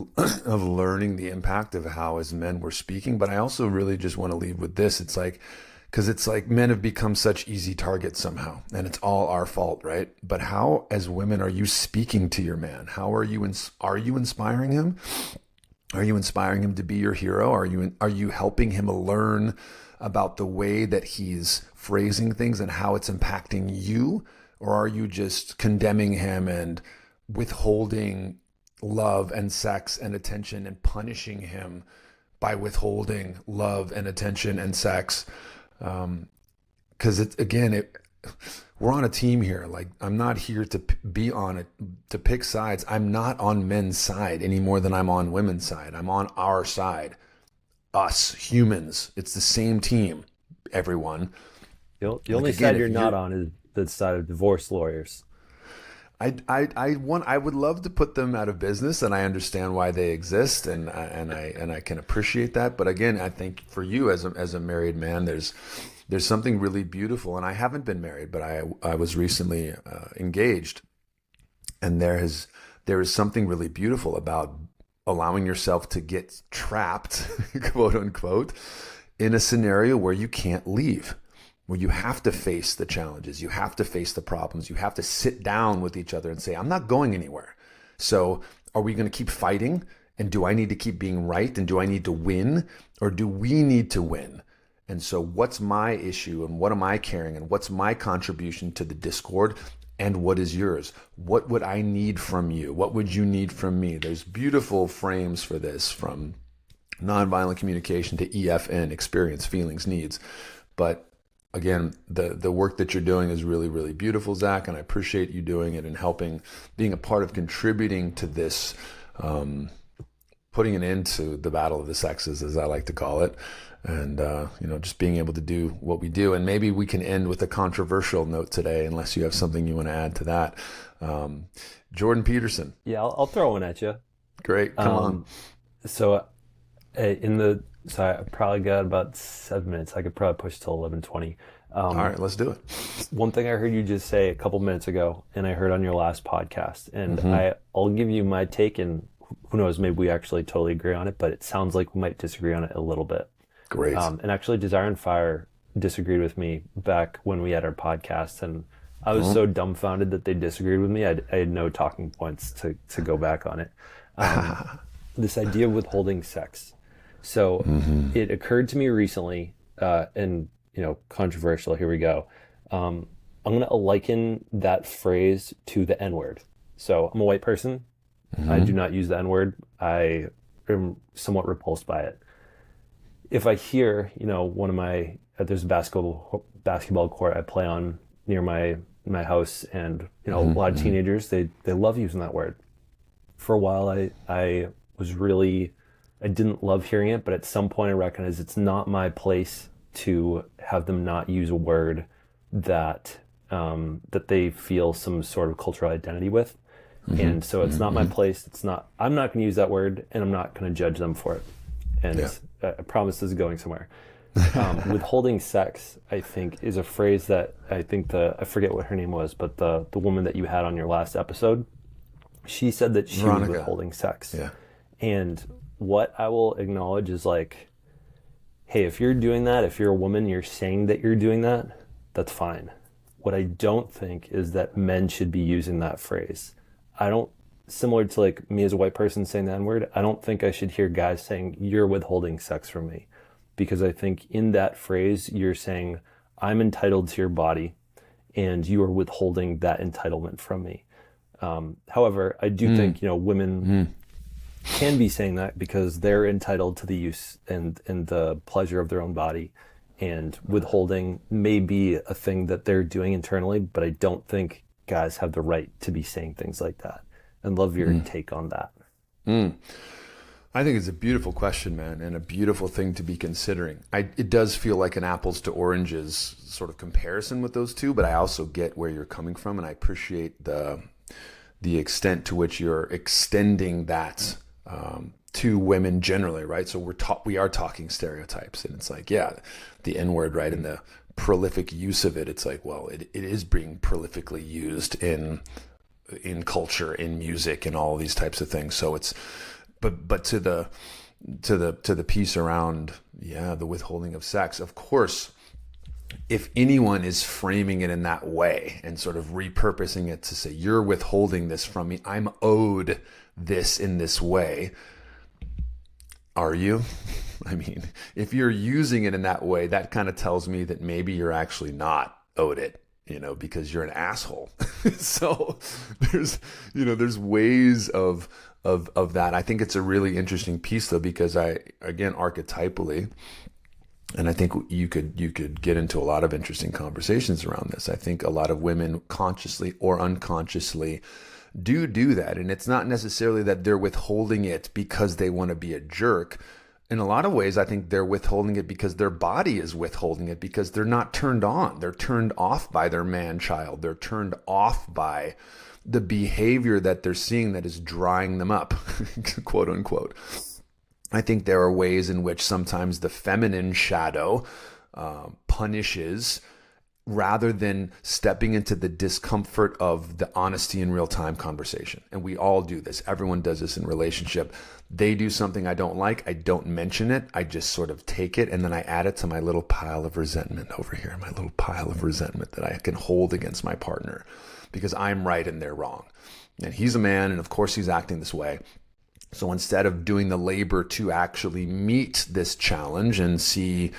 of learning the impact of how as men we're speaking. But I also really just want to leave with this. It's like, because it's like men have become such easy targets somehow, and it's all our fault, right? But how, as women, are you speaking to your man? How are you inspiring him? Are you inspiring him to be your hero? Are you helping him learn about the way that he's phrasing things and how it's impacting you? Or are you just condemning him and withholding love and sex and attention and punishing him by withholding love and attention and sex? Because it's again, we're on a team here. Like, I'm not here to be on it to pick sides. I'm not on men's side any more than I'm on women's side. I'm on our side, us humans. It's the same team, everyone. The Like, only again, side if you're not you're, on is the side of divorce lawyers. I would love to put them out of business, and I understand why they exist, and I can appreciate that. But again, I think for you as a married man, there's something really beautiful. And I haven't been married, but I was recently engaged, and there is something really beautiful about allowing yourself to get trapped, quote unquote, in a scenario where you can't leave. where you have to face the challenges, you have to face the problems, you have to sit down with each other and say, I'm not going anywhere. So are we going to keep fighting? And do I need to keep being right? And do I need to win? Or do we need to win? And so what's my issue and what am I carrying and what's my contribution to the discord and what is yours? What would I need from you? What would you need from me? There's beautiful frames for this, from nonviolent communication to EFN, experience, feelings, needs. But again, the work that you're doing is really, really beautiful, Zach, and I appreciate you doing it and helping, being a part of contributing to this, putting an end to the battle of the sexes, as I like to call it. And, just being able to do what we do. And maybe we can end with a controversial note today, unless you have something you want to add to that. Jordan Peterson. Yeah, I'll throw one at you. Great. Come on. So I probably got about 7 minutes. I could probably push till 11:20. All right, let's do it. One thing I heard you just say a couple minutes ago, and I heard on your last podcast, and I'll give you my take, and who knows, maybe we actually totally agree on it, but it sounds like we might disagree on it a little bit. Great. And actually, Desire and Fire disagreed with me back when we had our podcast, and I was so dumbfounded that they disagreed with me. I had no talking points to go back on it. This idea of withholding sex. So it occurred to me recently, and controversial. Here we go. I'm going to liken that phrase to the N-word. So I'm a white person. I do not use the N-word. I am somewhat repulsed by it. If I hear, one of there's a basketball court I play on near my house, and a lot of teenagers, they love using that word. For a while, I didn't love hearing it, but at some point I recognized it's not my place to have them not use a word that they feel some sort of cultural identity with. And so it's not my place. I'm not going to use that word, and I'm not going to judge them for it. And I promise this is going somewhere. Withholding sex, I think, is a phrase that I think I forget what her name was, but the woman that you had on your last episode, she said that she was withholding sex. Yeah. And what I will acknowledge is like, hey, if you're doing that, if you're a woman, you're saying that you're doing that, that's fine. What I don't think is that men should be using that phrase. Similar to like me as a white person saying the N-word, I don't think I should hear guys saying, you're withholding sex from me. Because I think in that phrase, you're saying, I'm entitled to your body, and you are withholding that entitlement from me. However, I do think, women can be saying that because they're entitled to the use and the pleasure of their own body. And withholding may be a thing that they're doing internally, but I don't think guys have the right to be saying things like that. And love your take on that. I think it's a beautiful question, man, and a beautiful thing to be considering. It does feel like an apples to oranges sort of comparison with those two, but I also get where you're coming from, and I appreciate the extent to which you're extending that to women generally, right? So we are talking stereotypes, and it's like, the N-word, right, and the prolific use of it. It's like, well, it is being prolifically used in culture, in music, and all these types of things. So it's, but to the piece around, the withholding of sex, of course, if anyone is framing it in that way and sort of repurposing it to say, you're withholding this from me, I'm owed this in this way. Are you? I mean, if you're using it in that way, that kind of tells me that maybe you're actually not owed it, because you're an asshole. So there's ways of that. I think it's a really interesting piece though, because archetypally, and I think you could get into a lot of interesting conversations around this. I think a lot of women consciously or unconsciously do that. And it's not necessarily that they're withholding it because they want to be a jerk. In a lot of ways, I think they're withholding it because their body is withholding it because they're not turned on. They're turned off by their man-child. They're turned off by the behavior that they're seeing that is drying them up, quote unquote. I think there are ways in which sometimes the feminine shadow punishes rather than stepping into the discomfort of the honesty in real time conversation. And we all do this. Everyone does this in relationship. They do something I don't like. I don't mention it. I just sort of take it and then I add it to my little pile of resentment over here, my little pile of resentment that I can hold against my partner because I'm right and they're wrong. And he's a man, and of course he's acting this way. So instead of doing the labor to actually meet this challenge and see,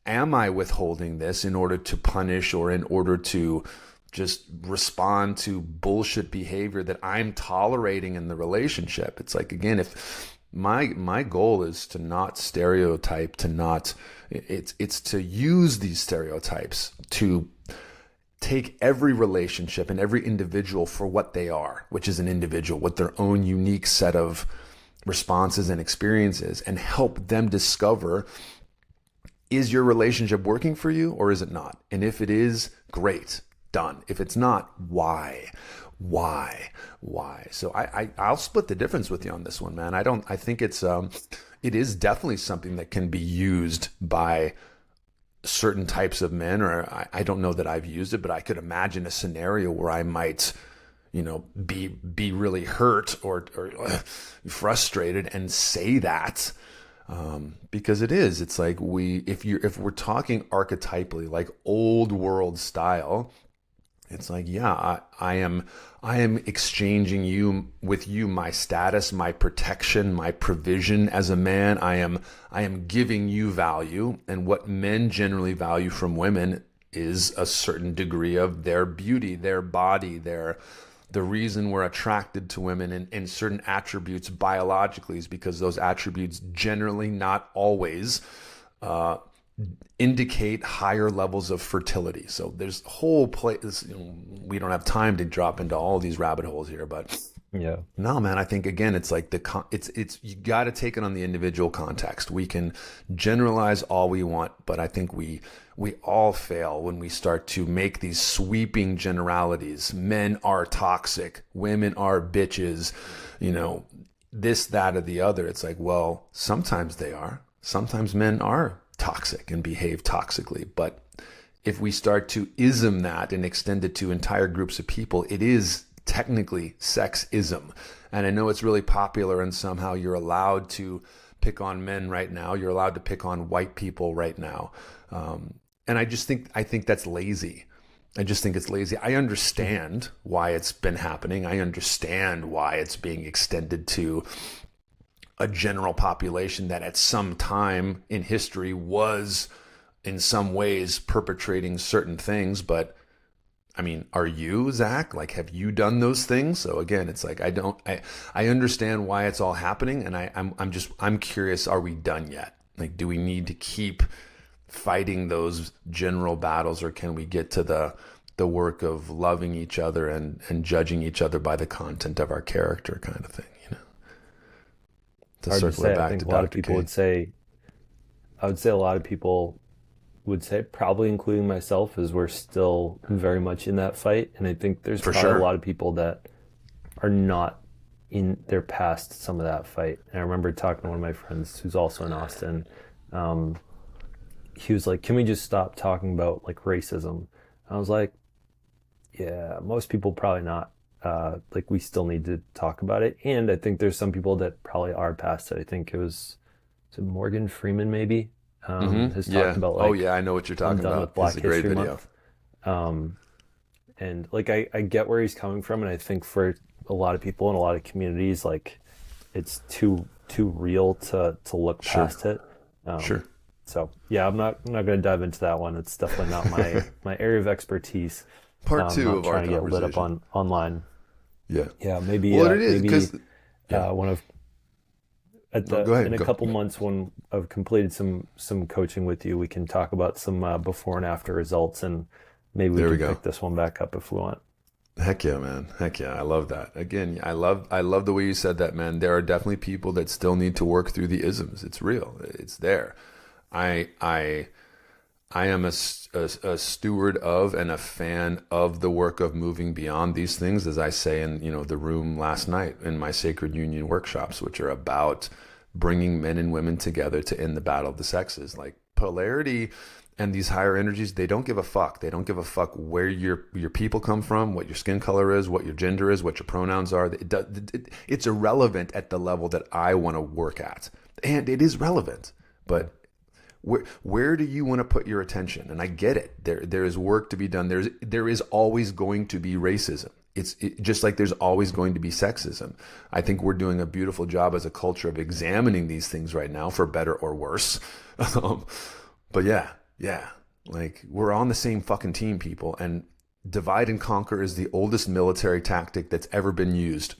am I withholding this in order to punish or in order to just respond to bullshit behavior that I'm tolerating in the relationship? It's like, again, if my goal is to not stereotype, it's to use these stereotypes to take every relationship and every individual for what they are, which is an individual with their own unique set of responses and experiences, and help them discover, is your relationship working for you or is it not? And if it is, great, done. If it's not, why? So I'll split the difference with you on this one, man. I think it is definitely something that can be used by certain types of men, or I don't know that I've used it, but I could imagine a scenario where I might, be really hurt or frustrated and say that. Because it's like if we're talking archetypally, like old world style, it's like, yeah, I am exchanging with you my status, my protection, my provision as a man. I am giving you value, and what men generally value from women is a certain degree of their beauty, their body, the reason we're attracted to women in certain attributes biologically is because those attributes generally, not always, indicate higher levels of fertility. So there's a whole place, we don't have time to drop into all these rabbit holes here, but yeah, no, man, I think again, it's like it's you got to take it on the individual context. We can generalize all we want, but I think we all fail when we start to make these sweeping generalities. Men are toxic, women are bitches, this, that, or the other. It's like, well, sometimes they are. Sometimes men are toxic and behave toxically. But if we start to ism that and extend it to entire groups of people, it is technically sexism. And I know it's really popular, and somehow you're allowed to pick on men right now. You're allowed to pick on white people right now. And I think that's lazy. I just think it's lazy. I understand why it's been happening. I understand why it's being extended to a general population that at some time in history was in some ways perpetrating certain things. But I mean, are you, Zach? Like, have you done those things? So again, it's like, I understand why it's all happening. And I'm curious, are we done yet? Like, do we need to keep fighting those general battles, or can we get to the work of loving each other and judging each other by the content of our character kind of thing, To hard to circle say. it back I think to a lot of Dr. people K. would say, I would say a lot of people would say, probably including myself, is we're still very much in that fight. And I think there's For probably sure. a lot of people that are not they're past some of that fight. And I remember talking to one of my friends who's also in Austin. He was like, can we just stop talking about like racism? I was like, yeah, most people probably not. Like, we still need to talk about it. And I think there's some people that probably are past it. I think is it Morgan Freeman maybe has Yeah. talked about, like, Oh yeah, I know what you're talking I'm done about. with Black It's a great History video. Month. And like, I get where he's coming from, and I think for a lot of people in a lot of communities, like, it's too real to look past it. Sure. So yeah, I'm not going to dive into that one. It's definitely not my area of expertise. Part two not of our trying to get lit up conversation. online. Yeah. Yeah, maybe. Well, it is maybe because one of go ahead. in a Go. couple months, when I've completed some coaching with you, we can talk about some before and after results, and maybe we There we can go. pick this one back up if we want. Heck yeah, man. Heck yeah. I love that. Again, I love the way you said that, man. There are definitely people that still need to work through the isms. It's real. It's there. I am a steward of and a fan of the work of moving beyond these things, as I say in the room last night in my Sacred Union workshops, which are about bringing men and women together to end the battle of the sexes. Like, polarity And these higher energies, they don't give a fuck. They don't give a fuck where your people come from, what your skin color is, what your gender is, what your pronouns are. It's irrelevant at the level that I want to work at. And it is relevant. But where do you want to put your attention? And I get it. There is work to be done. There is always going to be racism. It's just like there's always going to be sexism. I think we're doing a beautiful job as a culture of examining these things right now, for better or worse. But yeah, like we're on the same fucking team, people. And divide and conquer is the oldest military tactic that's ever been used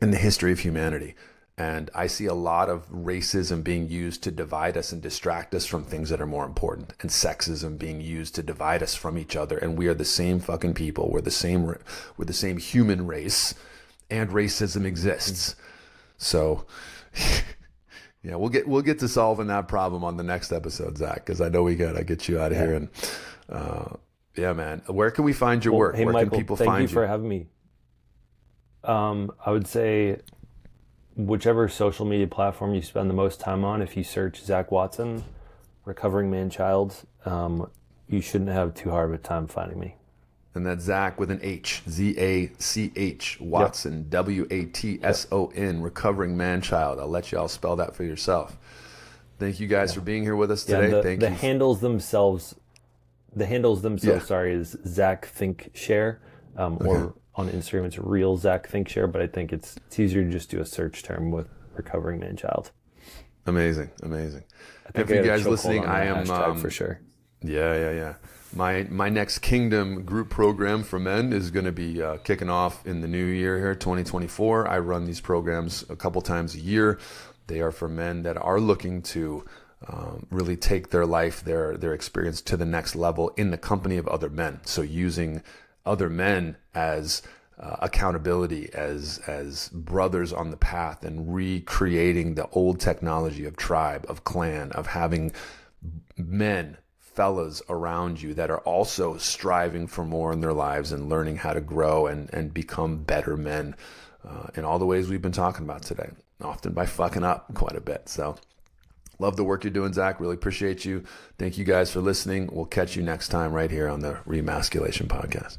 in the history of humanity. And I see a lot of racism being used to divide us and distract us from things that are more important, and sexism being used to divide us from each other. And we are the same fucking people. We're the same human race, and racism exists. So yeah, we'll get to solving that problem on the next episode, Zach, because I know we gotta get you out of here. And yeah, man, where can we find your work? Hey, where Michael, can people thank find you for having me. I would say whichever social media platform you spend the most time on, if you search Zach Watson, recovering man-child, you shouldn't have too hard of a time finding me. And that's Zach with an H, Z-A-C-H, Watson, Yep. W-A-T-S-O-N, recovering man-child. I'll let you all spell that for yourself. Thank you guys for being here with us today. Thank you. The handles themselves, sorry, is Zach Think Share, or on Instagram it's real Zach Think Share, but I think it's easier to just do a search term with recovering man-child. Amazing. And for you guys listening, I am for sure. Yeah. My next Kingdom group program for men is going to be kicking off in the new year here, 2024. I run these programs a couple times a year. They are for men that are looking to really take their life, their experience to the next level in the company of other men. So using other men as accountability, as brothers on the path, and recreating the old technology of tribe, of clan, of having men, fellas around you that are also striving for more in their lives and learning how to grow and become better men in all the ways we've been talking about today, often by fucking up quite a bit. So love the work you're doing, Zach. Really appreciate you. Thank you guys for listening. We'll catch you next time right here on the Remasculation Podcast.